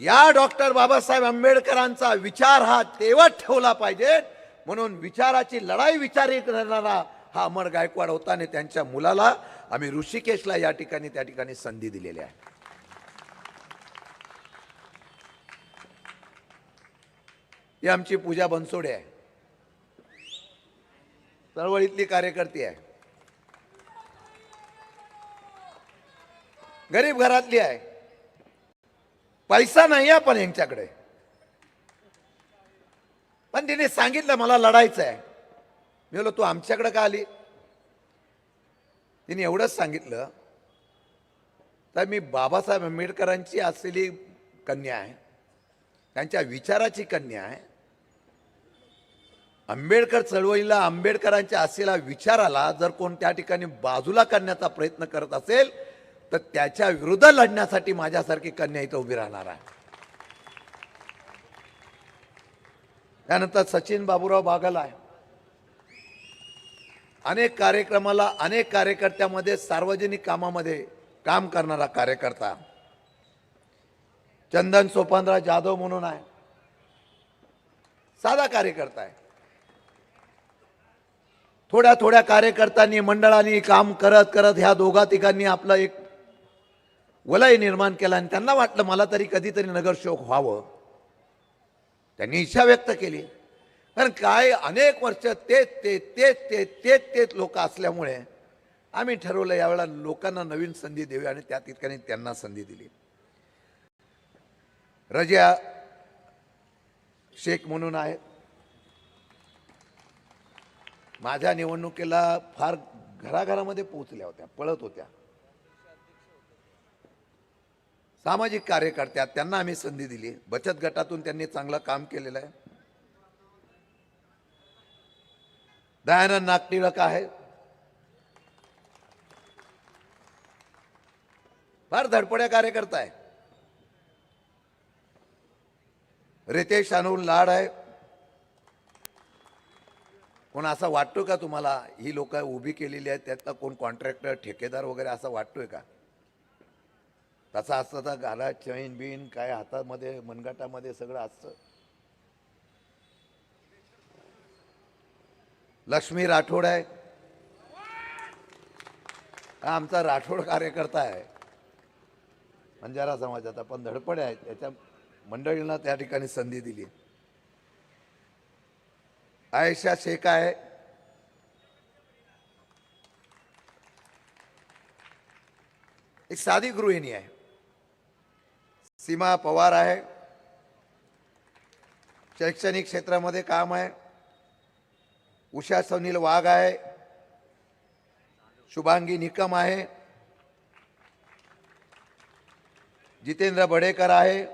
या डॉक्टर बाबासाहेब आंबेडकरांचा विचार हा तेवत ठेवला पाहिजे म्हणून विचाराची लढाई विचारी करणारा हा अमर गायकवाड होता. आणि त्यांच्या मुलाला आम्ही ऋषिकेशला या ठिकाणी त्या ठिकाणी संधी दिलेली आहे. ही आमची पूजा बनसोडे आहे, चळवळीतली कार्यकर्ती आहे, गरीब घरातली आहे, पैसा नाही आहे पण यांच्याकडे. पण तिने सांगितलं मला लढायचं आहे. मी बोललो तू आमच्याकडे का आली? तिने एवढंच सांगितलं तर मी बाबासाहेब आंबेडकरांची असलेली कन्या आहे, त्यांच्या विचाराची कन्या आहे. आंबेडकर चळवळीला, आंबेडकरांच्या असलेल्या विचाराला जर कोण त्या ठिकाणी बाजूला करण्याचा प्रयत्न करत असेल तर त्याच्या विरुद्ध लढण्यासाठी माझ्यासारखी कन्या इथं उभी राहणार आहे. त्यानंतर सचिन बाबूराव बागल आहे, अनेक कार्यक्रमाला, अनेक कार्यकर्त्यामध्ये, सार्वजनिक कामामध्ये काम करणारा कार्यकर्ता. चंदन सोपानराव जाधव म्हणून आहे, साधा कार्यकर्ता आहे. थोड्या थोड्या कार्यकर्त्यांनी, मंडळांनी काम करत करत ह्या दोघा तिघांनी आपलं एक वलय निर्माण केला आणि त्यांना वाटलं मला तरी कधीतरी नगरसेवक व्हावं. त्यांनी इच्छा व्यक्त केली. कारण काय अनेक वर्ष तेच लोक असल्यामुळे आम्ही ठरवलं यावेळेला लोकांना नवीन संधी देऊया आणि त्या ठिकाणी त्यांना संधी दिली. रजिया शेख म्हणून आहेत, माझ्या निवडणुकीला फार घराघरामध्ये पोहोचल्या होत्या, पळत होत्या. सामाजिक कार्यकर्त्या, त्यांना आम्ही संधी दिली. बचत गटातून त्यांनी चांगलं काम केलेलं आहे. दयानंद नागटिळक आहे, फार धडपड्या कार्यकर्ता आहे. रितेश अनुल लाड आहे. कोण असं वाटतो का तुम्हाला ही लोक उभी केलेली आहेत त्यातला कोण कॉन्ट्रॅक्टर ठेकेदार वगैरे असं वाटतोय का? तसं असतं तर घाला चैन बिन काय हातामध्ये मनगटामध्ये सगळं असतं. लक्ष्मी राठोड आहे, हा आमचा राठोड कार्यकर्ता आहे, बंजारा समाजाचा, पण धडपड आहे. त्याच्या मंडळींना त्या ठिकाणी संधी दिली. आयशा शेख आहे, एक साधी गृहिणी आहे. सीमा पवार आहे, शैक्षणिक क्षेत्रामध्ये काम आहे. उषा सुनील वाघ आहे, शुभांगी निकम आहे, जितेंद्र बडेकर आहे,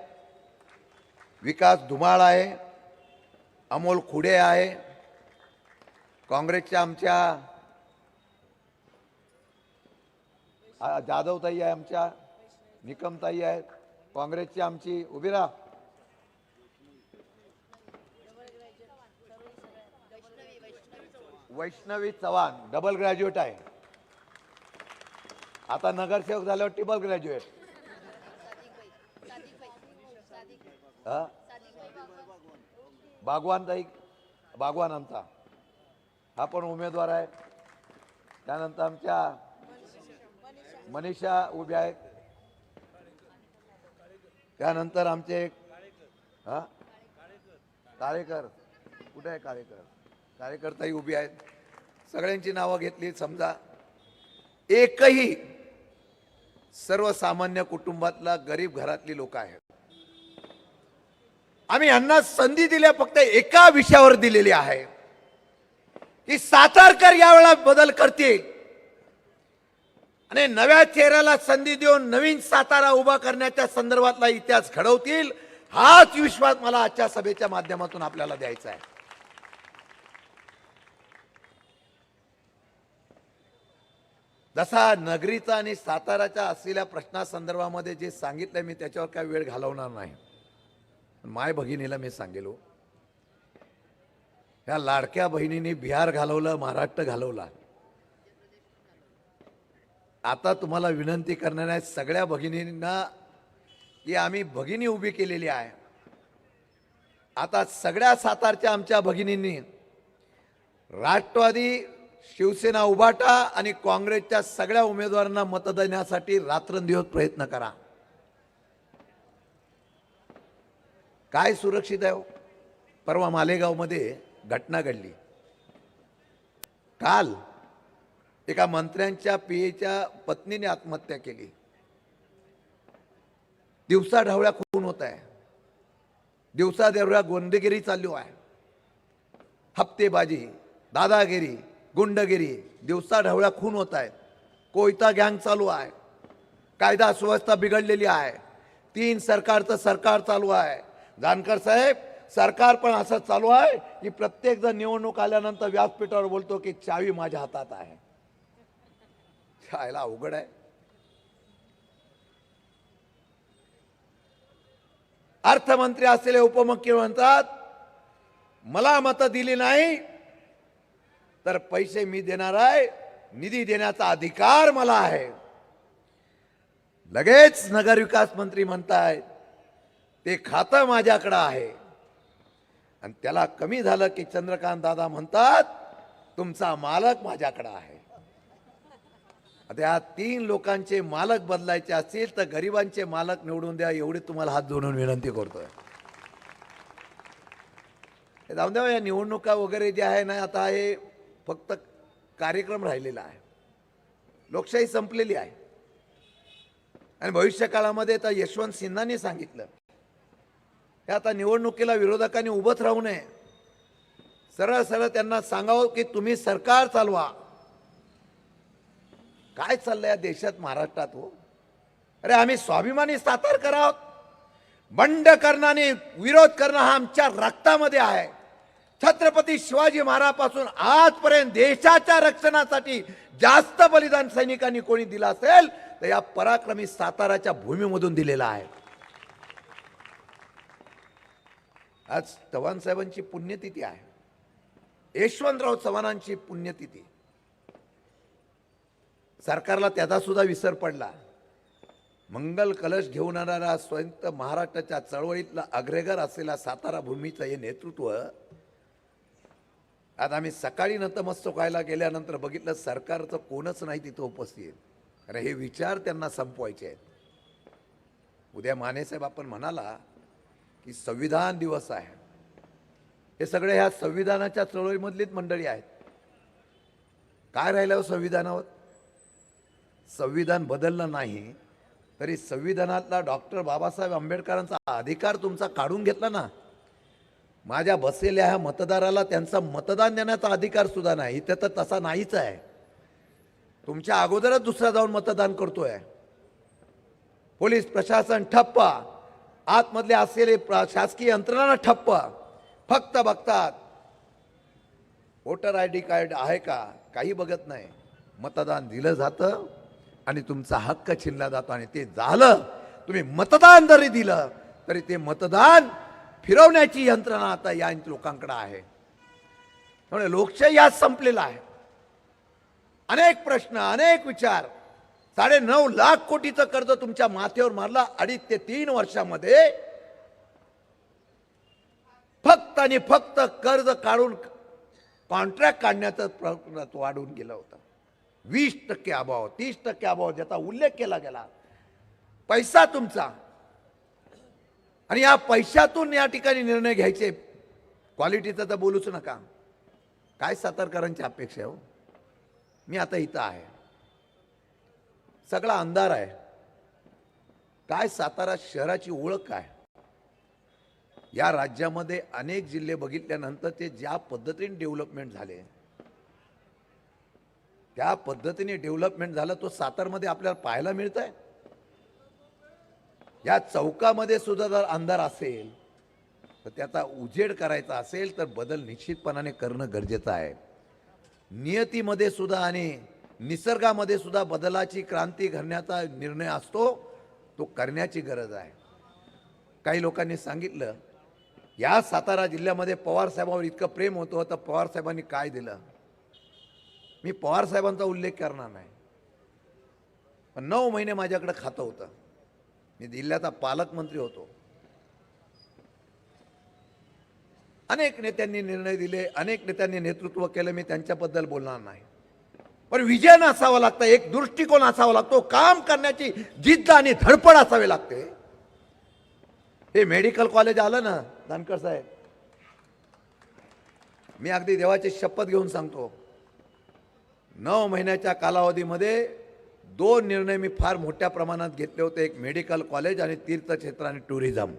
विकास धुमाळ आहे, अमोल खुडे आहे. काँग्रेसच्या आमच्या जाधवताई आहे, आमच्या निकमताई आहे. काँग्रेसची आमची उभी राहा वैष्णवी चव्हाण, डबल ग्रॅज्युएट आहे. आता नगरसेवक झाल्यावर ट्रिपल ग्रॅज्युएट. बागवानताई, बागवान आमचा हा पण उमेदवार आहे. त्यानंतर आमच्या मनीषा उभ्या आहेत. त्यानंतर आमचे काळेकर, कुठे आहे काळेकर? कार्यकर्ताही उभी आहेत. सगळ्यांची नावं घेतली. समजा एकही सर्वसामान्य कुटुंबातला गरीब घरातली लोक आहेत. आम्ही यांना संधी दिल्या फक्त एका विषयावर दिलेली आहे की सातारकर यावेळेला बदल करतील आणि नव्या चेहऱ्याला संधी देऊन नवीन सातारा उभा करण्याच्या संदर्भातला इतिहास घडवतील. हाच विश्वास मला आजच्या सभेच्या माध्यमातून आपल्याला द्यायचा आहे. जसा नगरीचा आणि साताराच्या असलेल्या प्रश्नासंदर्भामध्ये जे सांगितलंय मी त्याच्यावर काय वेळ घालवणार नाही. माय भगिनीला मी सांगेलो, या लाडक्या बहिणींनी बिहार घालवलं, महाराष्ट्र घालवला. आता तुम्हाला विनंती करणार आहे सगळ्या भगिनींना की आम्ही भगिनी उभी केलेली आहे. आता सगळ्या सातारच्या आमच्या भगिनींनी राष्ट्रवादी, शिवसेना, उभाटा आणि काँग्रेसच्या सगळ्या उमेदवारांना मत देण्यासाठी रात्रंदिवस प्रयत्न करा. काय सुरक्षित आहे? परवा मालेगावमध्ये घटना घडली. काल एका मंत्र्यांच्या पीएच्या पत्नीने आत्महत्या केली. दिवसा ढवळ्या खून होत आहे, दिवसा ढवळ्या गोंडगिरी चालू आहे, हप्तेबाजी, दादागिरी, गुंडगिरी, दिवसा ढवळ्या खून होत आहेत. कोयता गँग चालू आहे, कायदा सुव्यवस्था बिघडलेली आहे, 3 सरकारचं सरकार चालू आहे. जानकर साहेब, सरकार पण असं चालू आहे की प्रत्येक जण निवडणूक आल्यानंतर व्यासपीठावर बोलतो की चावी माझ्या हातात आहे. छायला अवघड आहे. अर्थमंत्री असलेले उपमुख्यमंत्री म्हणतात मला मतं दिली नाही तर पैसे मी देणार आहे, निधी देण्याचा अधिकार मला आहे. लगेच नगरविकास मंत्री म्हणतायत ते खातं माझ्याकडे आहे. आणि त्याला कमी झालं की चंद्रकांत दादा म्हणतात तुमचा मालक माझ्याकडे आहे. आता या 3 लोकांचे मालक बदलायचे असतील तर गरिबांचे मालक निवडून द्या, एवढी तुम्हाला हात जोडून विनंती करतोय. जाऊन द्या, या निवडणुका वगैरे जे आहे ना, आता हे फक्त कार्यक्रम राहिलेला आहे. लोकशाही संपलेली आहे. आणि भविष्य काळामध्ये तर यशवंत सिन्हांनी सांगितलं की आता निवडणुकीला विरोधकांनी उभंच राहू नये. सरळ सरळ त्यांना सांगावं की तुम्ही सरकार चालवा, काय चाललंय या देशात, महाराष्ट्रात हो? अरे आम्ही स्वाभिमानी सातारकर आहोत. बंड करणं आणि विरोध करणं हा आमच्या रक्तामध्ये आहे. छत्रपती शिवाजी महाराजांपासून आजपर्यंत देशाच्या रक्षणासाठी जास्त बलिदान सैनिकांनी कोणी दिलं असेल तर या पराक्रमी साताराच्या भूमीमधून दिलेला आहे. आज चव्हाण साहेबांची पुण्यतिथी आहे. यशवंतराव चव्हाणांची पुण्यतिथी. सरकारला त्याचा सुद्धा विसर पडला. मंगल कलश घेऊन येणारा स्वतंत्र महाराष्ट्राच्या चळवळीतला अग्रेगर असलेला सातारा भूमीचं हे नेतृत्व आज आम्ही सकाळी नतमस्तक व्हायला गेल्यानंतर बघितलं सरकारचं कोणच नाही तिथं उपस्थित. अरे हे विचार त्यांना संपवायचे आहेत. उद्या मानेसाहेब आपण म्हणाला की संविधान दिवस आहे. हे सगळे ह्या संविधानाच्या चळवळीमधलीच मंडळी आहेत. काय राहिलं हो संविधानावर? संविधान बदललं नाही तरी संविधानातला डॉक्टर बाबासाहेब आंबेडकरांचा अधिकार तुमचा काढून घेतला ना. माझ्या बसलेल्या ह्या मतदाराला त्यांचा मतदान देण्याचा अधिकार सुद्धा नाही. इथे तर तसा नाहीच आहे. तुमच्या अगोदरच दुसरा जाऊन मतदान करतोय. पोलीस प्रशासन ठप्प, आतमधले असलेले शासकीय यंत्रणा ठप्प. फक्त बघतात वोटर ID कार्ड आहे का, काही बघत नाही. मतदान दिलं जातं आणि तुमचा हक्क छिनला जातो. आणि ते झालं, तुम्ही मतदान जरी दिलं तरी ते मतदान फिरवण्याची यंत्रणा आता या लोकांकडे आहे. त्यामुळे लोकशाही आज संपलेला आहे. अनेक प्रश्न, अनेक विचार. 9.5 लाख कोटीचं कर्ज तुमच्या माथ्यावर मारला 2.5 ते 3 वर्षामध्ये. फक्त आणि फक्त कर्ज काढून कॉन्ट्रॅक्ट काढण्याचं प्रयत्न वाढून गेलं होतं. 20% अभाव, 30% अभाव ज्याचा उल्लेख केला गेला. पैसा तुमचा आणि या पैशातून या ठिकाणी निर्णय घ्यायचे. क्वालिटीचं तर बोलूच नका. काय सातारकरांची अपेक्षा आहे हो? मी आता इथं आहे, सगळा अंधार आहे. काय सातारा शहराची ओळख काय? या राज्यामध्ये अनेक जिल्हे बघितल्यानंतर ते ज्या पद्धतीने डेव्हलपमेंट झाले, त्या पद्धतीने डेव्हलपमेंट झालं तो सातारमध्ये आपल्याला पाहायला मिळत आहे. या चौकामध्ये सुद्धा जर अंधार असेल तर त्याचा उजेड करायचा असेल तर बदल निश्चितपणाने करणं गरजेचं आहे. नियतीमध्ये सुद्धा आणि निसर्गामध्ये सुद्धा बदलाची क्रांती घडण्याचा निर्णय असतो, तो करण्याची गरज आहे. काही लोकांनी सांगितलं या सातारा जिल्ह्यामध्ये पवार साहेबांवर इतकं प्रेम होतं तर पवार साहेबांनी काय दिलं. मी पवार साहेबांचा उल्लेख करणार नाही, पण 9 महिने माझ्याकडे खातं होतं. मी जिल्ह्याचा पालकमंत्री होतो. अनेक नेत्यांनी निर्णय दिले, अनेक नेत्यांनी नेतृत्व केलं. मी त्यांच्याबद्दल बोलणार नाही, पण विजन असावा लागतं, एक दृष्टिकोन असावा लागतो, काम करण्याची जिद्द आणि धडपड असावी लागते. हे मेडिकल कॉलेज आलं ना जानकर साहेब, मी अगदी देवाची शपथ घेऊन सांगतो 9 महिन्याच्या कालावधीमध्ये 2 निर्णय मी फार मोठ्या प्रमाणात घेतले होते. एक मेडिकल कॉलेज आणि तीर्थक्षेत्र आणि टुरिझम.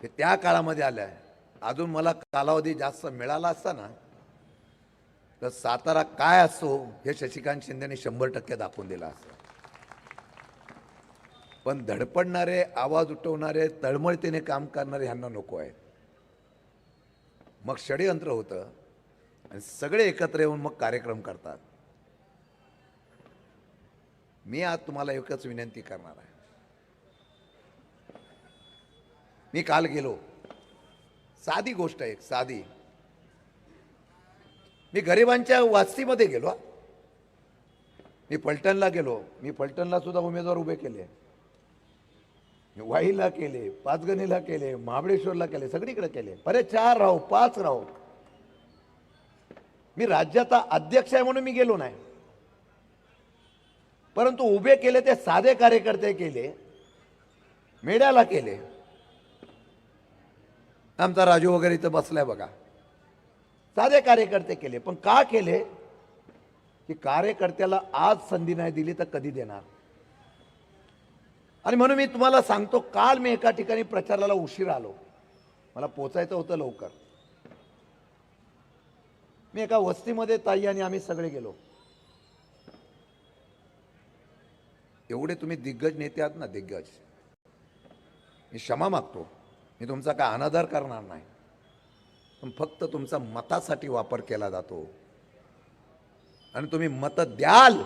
हे त्या काळामध्ये आलं आहे. अजून मला कालावधी जास्त मिळाला असता ना तर सातारा काय असतो हे शशिकांत शिंदेने 100% दाखवून दिला असतं. पण धडपडणारे, आवाज उठवणारे, तळमळतीने काम करणारे ह्यांना नको आहे. मग षडयंत्र होतं आणि सगळे एकत्र येऊन मग कार्यक्रम करतात. मी आज तुम्हाला एकच विनंती करणार आहे. मी काल गेलो, साधी गोष्ट आहे, साधी. मी गरिबांच्या वस्तीमध्ये गेलो. मी फलटणला गेलो. मी फलटणला सुद्धा उमेदवार उभे केले. मी वाईला केले, पाचगणीला केले, महाबळेश्वरला केले, सगळीकडे केले. बरे 4 राहो 5 राहो. मी राज्याचा अध्यक्ष आहे म्हणून मी गेलो नाही, परंतु उभे केले ते साधे कार्यकर्ते केले, मेड्याला केले. आमचा राजू वगैरे इथं बसलाय बघा. साधे कार्यकर्ते केले. पण का केले की कार्यकर्त्याला आज संधी नाही दिली तर कधी देणार. आणि म्हणून मी तुम्हाला सांगतो, काल मी एका ठिकाणी प्रचाराला उशीर आलो. मला पोचायचं होतं लवकर. मी एका वस्तीमध्ये ताई आणि आम्ही सगळे गेलो. एवढे तुम्ही दिग्गज नेते आहात ना, दिग्गज, मी क्षमा मागतो, मी तुमचा काय अनादर करणार नाही, पण फक्त तुमचा मतासाठी वापर केला जातो आणि तुम्ही मत द्याल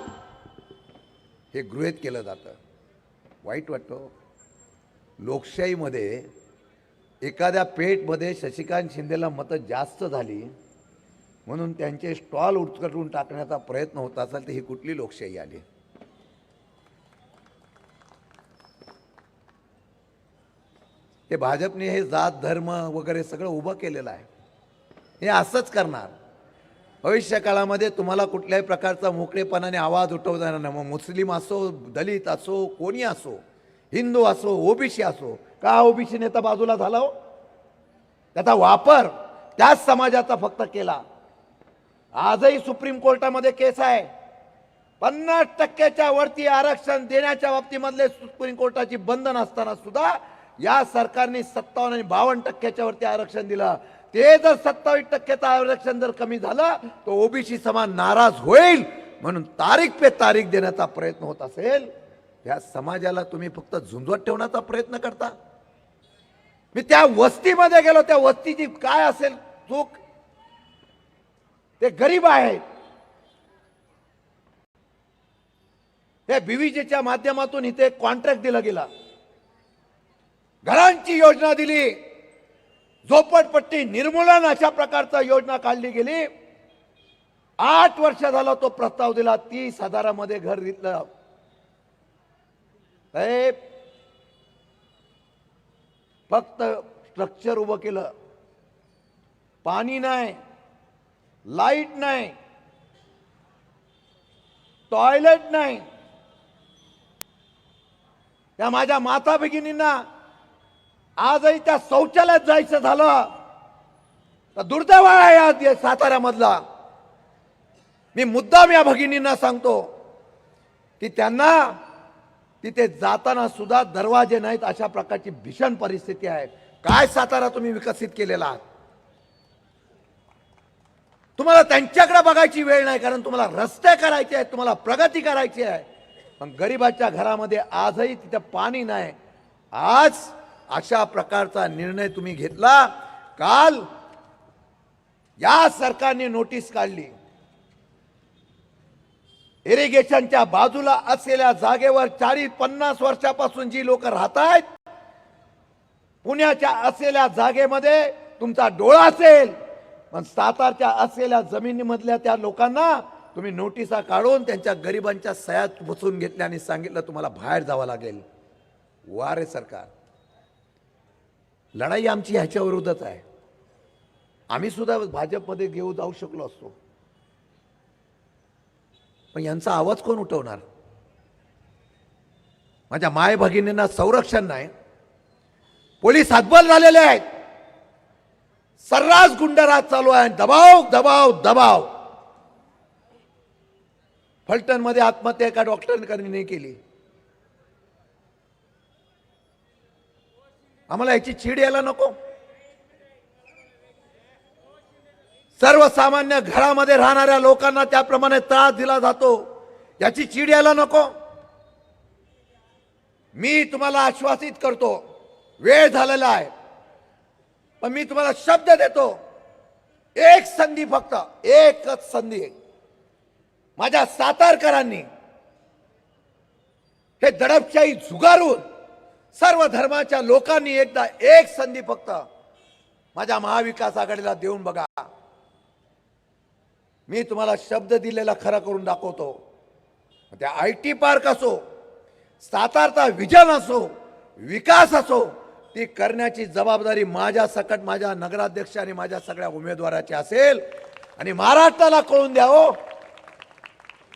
हे गृहीत केलं जातं. वाईट वाटतं. लोकशाहीमध्ये एखाद्या पेठमध्ये शशिकांत शिंदेला मतं जास्त झाली म्हणून त्यांचे स्टॉल उचलून टाकण्याचा प्रयत्न होत असेल तर ही कुठली लोकशाही आली? हे भाजपने हे जात धर्म वगैरे सगळं उभं केलेलं आहे. हे असंच करणार. भविष्य काळामध्ये तुम्हाला कुठल्याही प्रकारचा मोकळेपणाने आवाज उठवता येणार नाही. मग मुस्लिम असो, दलित असो, कोणी असो, हिंदू असो, ओबीसी असो. का ओबीसी नेता बाजूला झाला हो? त्याचा वापर त्याच समाजाचा फक्त केला. आजही सुप्रीम कोर्टामध्ये केस आहे. 50% वरती आरक्षण देण्याच्या बाबतीमधले सुप्रीम कोर्टाची बंधन असताना सुद्धा या सरकारने 57 आणि 52% वरती आरक्षण दिलं. ते जर 27% आरक्षण जर कमी झालं तर ओबीसी समाज नाराज होईल म्हणून तारीख पे तारीख देण्याचा प्रयत्न होत असेल, या समाजाला तुम्ही फक्त झुंजवत ठेवण्याचा प्रयत्न करता. मी त्या वस्तीमध्ये गेलो, त्या वस्तीची काय असेल चूक? ते गरीब आहेत. हे बीव्हीजीच्या माध्यमातून इथे कॉन्ट्रॅक्ट दिला गेला, घरांची योजना दिली, झोपडपट्टी निर्मूलन अशा प्रकारचा योजना काढली गेली. 8 वर्ष झाला तो प्रस्ताव दिला. 30,000मध्ये घर घेतलं. साहेब, फक्त स्ट्रक्चर उभं केलं, पाणी नाही, लाईट नाही, टॉयलेट नाही. त्या माझ्या माता भगिनींना आजही त्या शौचालयात जायचं झालं तर दुर्दैव आहे या साताऱ्यामधला. मी मुद्दाम या भगिनींना सांगतो की त्यांना तिथे जाताना सुद्धा दरवाजे नाहीत, अशा प्रकारची भीषण परिस्थिती आहे. काय सातारा तुम्ही विकसित केलेला आहात? तुम्हाला त्यांच्याकडे बघायची वेळ नाही, कारण तुम्हाला रस्ते करायचे आहेत, तुम्हाला प्रगती करायची आहे. पण गरिबाच्या घरामध्ये आजही तिथे पाणी नाही. आज अशा प्रकारचा निर्णय तुम्ही घेतला. काल या सरकारने नोटीस काढली, इरिगेशनच्या बाजूला असलेल्या जागेवर 40-50 वर्षापासून जी लोक राहत आहेत, पुण्याच्या असलेल्या जागेमध्ये तुमचा डोळा असेल, पण सातारच्या असलेल्या जमिनीमधल्या त्या लोकांना तुम्ही नोटिसा काढून त्यांच्या गरिबांच्या सह्यात बसवून घेतल्या आणि सांगितलं तुम्हाला बाहेर जावं लागेल. वा रे सरकार, लढाई आमची ह्याच्या विरोधात आहे. आम्ही सुद्धा भाजपमध्ये घेऊन जाऊ शकलो असतो, पण यांचा आवाज कोण उठवणार? माझ्या माय भगिनींना संरक्षण नाही, पोलीस हातबल झालेले आहेत, सर्रास गुंडराज चालू आहे, दबाव दबाव दबाव. फलटण मध्ये आत्महत्या एका डॉक्टरांनी केली. आम्हाला याची चीड यायला नको? सर्वसामान्य घरामध्ये राहणाऱ्या लोकांना त्याप्रमाणे त्रास दिला जातो, याची चीड यायला नको? मी तुम्हाला आश्वासित करतो, वेळ झालेला आहे, पण मी तुम्हाला शब्द देतो, एक संधी, फक्त एकच संधी, माझ्या सातारकरांनी हे दडपशाही झुगारून सर्व धर्माच्या लोकांनी एकदा एक संधी फक्त माझ्या महाविकास आघाडीला देऊन बघा. मी तुम्हाला शब्द दिलेला खरा करून दाखवतो. त्या IT पार्क असो, सातारचा विजन असो, विकास असो, ती करण्याची जबाबदारी माझ्या सकट माझ्या नगराध्यक्ष आणि माझ्या सगळ्या उमेदवाराची असेल. आणि महाराष्ट्राला कळून द्यावं,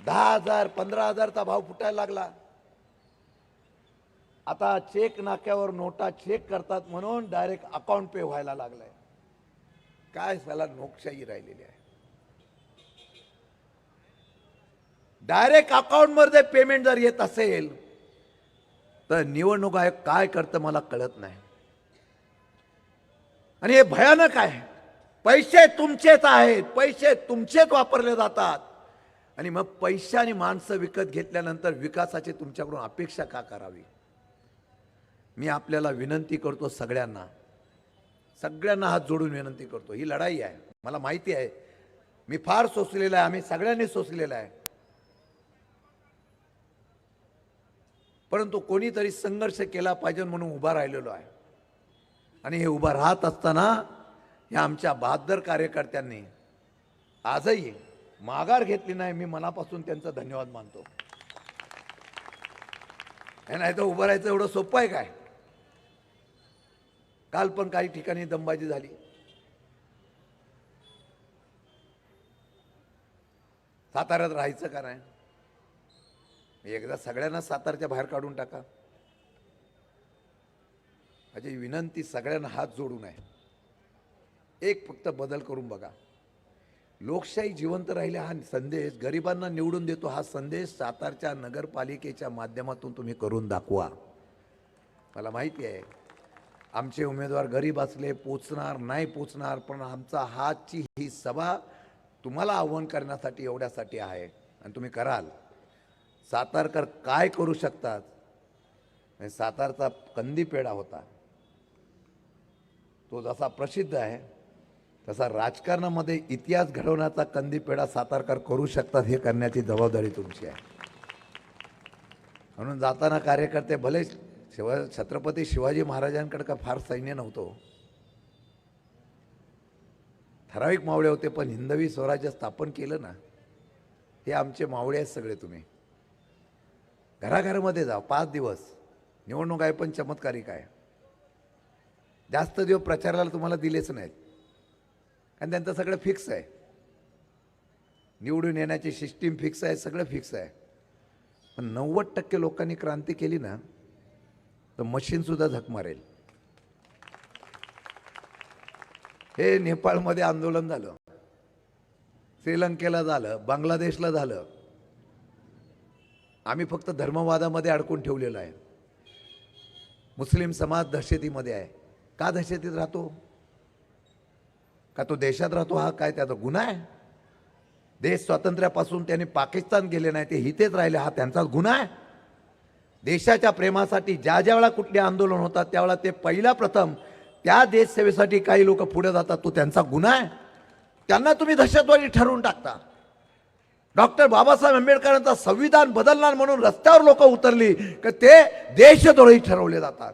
10,000 15,000चा भाव फुटायला लागला. आता चेक नाक्यावर नोटा चेक करतात म्हणून डायरेक्ट अकाउंट पे व्हायला लागलाय. काय त्याला लोकशाही राहिलेली आहे? डायरेक्ट अकाउंट मध्ये पेमेंट जर येत असेल तर निवडणूक आयोग काय करतं मला कळत नाही. आणि हे भयानक आहे. पैसे तुमचेच आहेत, पैसे तुमचेच वापरले जातात. आणि मग पैसे आणि माणसं विकत घेतल्यानंतर विकासाची तुमच्याकडून अपेक्षा का करावी? मी आपल्याला विनंती करतो, सगळ्यांना हात जोडून विनंती करतो. ही लढाई आहे, मला माहिती आहे, मी फार सोसलेला आहे, आम्ही सगळ्यांनी सोसलेला आहे. परंतु कोणीतरी संघर्ष केला पाहिजे म्हणून उभा राहिलेलो आहे. आणि हे उभा राहत असताना या आमच्या बहादर कार्यकर्त्यांनी आजही माघार घेतली नाही. मी मनापासून त्यांचा धन्यवाद मानतो. नाही तर उभं राहायचं एवढं सोपं आहे काय? काल पण काही ठिकाणी दमबाजी झाली. साताऱ्यात राहायचं का नाही? एकदा सगळ्यांना सातारच्या बाहेर काढून टाका. माझी विनंती सगळ्यांना हात जोडून आहे, एक फक्त बदल करून बघा. लोकशाही जिवंत राहिले हा संदेश, गरिबांना निवडून देतो हा संदेश सातारच्या नगरपालिकेच्या माध्यमातून तुम्ही करून दाखवा. मला माहिती आहे आमचे उमेदवार गरीब असले पोचणार नाही पोचणार, पण आमचा हाची ही सभा तुम्हाला आव्हान करण्यासाठी एवढ्यासाठी आहे आणि तुम्ही कराल. सातारकर काय करू शकतात? सातारचा कंदी पेढा होता, तो जसा प्रसिद्ध आहे तसा राजकारणामध्ये इतिहास घडवण्याचा कंदी पेढा सातारकर करू शकतात. हे करण्याची जबाबदारी तुमची आहे. म्हणून जाताना कार्यकर्ते भले छत्रपती शिवाजी महाराजांकडे का फार सैन्य नव्हतं, ठराविक मावळे होते, पण हिंदवी स्वराज्य स्थापन केलं ना. हे आमचे मावळे आहेत सगळे. तुम्ही घराघरामध्ये जा, 5 दिवस निवडणूक आहे पण चमत्कारिक आहे. जास्त दिवस प्रचाराला तुम्हाला दिलेच नाहीत कारण त्यांचं सगळं फिक्स आहे. निवडून येण्याची सिस्टीम फिक्स आहे, सगळं फिक्स आहे. पण 90% लोकांनी क्रांती केली ना तर मशीन सुद्धा झक मारेल. हे नेपाळमध्ये आंदोलन झालं, श्रीलंकेला झालं, बांगलादेशला झालं. आम्ही फक्त धर्मवादामध्ये अडकून ठेवलेलं आहे. मुस्लिम समाज दहशतीमध्ये आहे. का दहशतीत राहतो? का तो देशात राहतो हा काय त्याचा गुन्हा आहे? देश स्वातंत्र्यापासून त्यांनी पाकिस्तान गेले नाही, ते इथेच राहिले, हा त्यांचा गुन्हा आहे? देशाच्या प्रेमासाठी ज्या ज्या वेळा कुठले आंदोलन होतात त्यावेळेला ते पहिला प्रथम त्या देशसेवेसाठी काही लोक पुढे जातात, तो त्यांचा गुन्हा आहे? त्यांना तुम्ही दहशतवादी ठरवून टाकता. डॉक्टर बाबासाहेब आंबेडकरांचा संविधान बदलणार म्हणून रस्त्यावर लोक उतरली की ते देशद्रोही ठरवले जातात.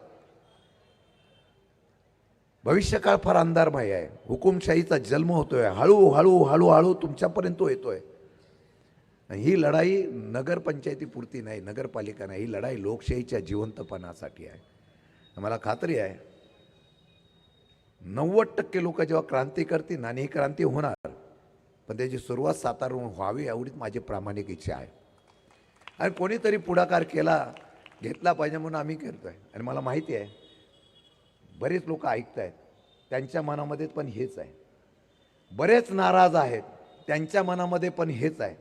भविष्यकाळ फार अंधारमय आहे. हुकुमशाहीचा जन्म होतोय, हळूहळू हळूहळू तुमच्यापर्यंत तो येतोय. ही लढाई नगरपंचायतीपुरती नाही, नगरपालिका नाही, ही लढाई लोकशाहीच्या जिवंतपणासाठी आहे. मला खात्री आहे 90% लोक जेव्हा क्रांती करतील आणि ही क्रांती होणार, पण त्याची सुरुवात सातारहून व्हावी एवढीच माझी प्रामाणिक इच्छा आहे. आणि कोणीतरी पुढाकार घेतला पाहिजे म्हणून आम्ही करतोय. आणि मला माहिती आहे बरेच लोक ऐकत आहेत, त्यांच्या मनामध्ये पण हेच आहे. बरेच नाराज आहेत, त्यांच्या मनामध्ये पण हेच आहे.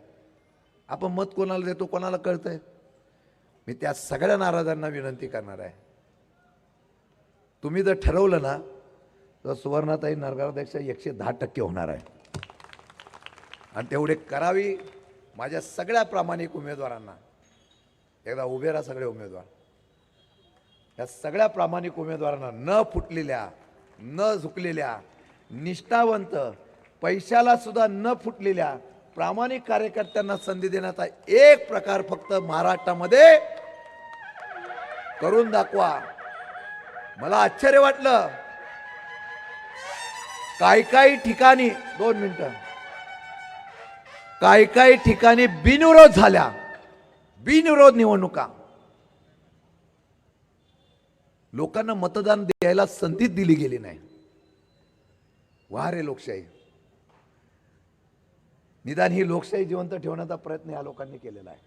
आपण मत कोणाला देतो कोणाला कळतंय? मी त्या सगळ्या नाराजांना विनंती करणार आहे, तुम्ही जर ठरवलं ना तर सुवर्णाताई नगराध्यक्ष 110% होणार आहे. आणि तेवढे करावी. माझ्या सगळ्या प्रामाणिक उमेदवारांना एकदा उभे राहा. सगळे उमेदवार, या सगळ्या प्रामाणिक उमेदवारांना, न फुटलेल्या, न झुकलेल्या, निष्ठावंत, पैशाला सुद्धा न फुटलेल्या प्रामाणिक कार्यकर्त्यांना संधी देण्याचा एक प्रकार फक्त महाराष्ट्रामध्ये करून दाखवा. मला आश्चर्य वाटलं काही ठिकाणी 2 मिनिटं काही ठिकाणी बिनविरोध झाल्या, बिनविरोध निवडणुका. लोकांना मतदान द्यायला संधी दिली गेली नाही. वा रे लोकशाही. निदान ही लोकशाही जिवंत ठेवण्याचा प्रयत्न या लोकांनी केलेला आहे.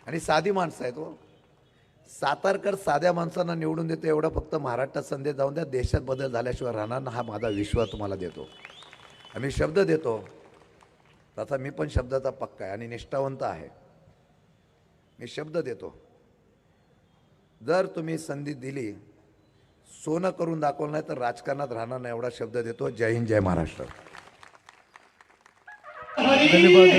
आणि साधी माणसं आहेत हो. सातारकर साध्या माणसांना निवडून देतो एवढा फक्त महाराष्ट्रात संदेश जाऊन द्या. देशात बदल झाल्याशिवाय राहणार ना, हा माझा विश्वास तुम्हाला देतो. आम्ही शब्द देतो तसा मी पण शब्दाचा पक्का आहे आणि निष्ठावंत आहे. मी शब्द देतो, जर तुम्ही संधी दिली, सोनं करून दाखवलं नाही तर राजकारणात राहणार नाही, एवढा शब्द देतो. जय हिंद, जय महाराष्ट्र. धन्यवाद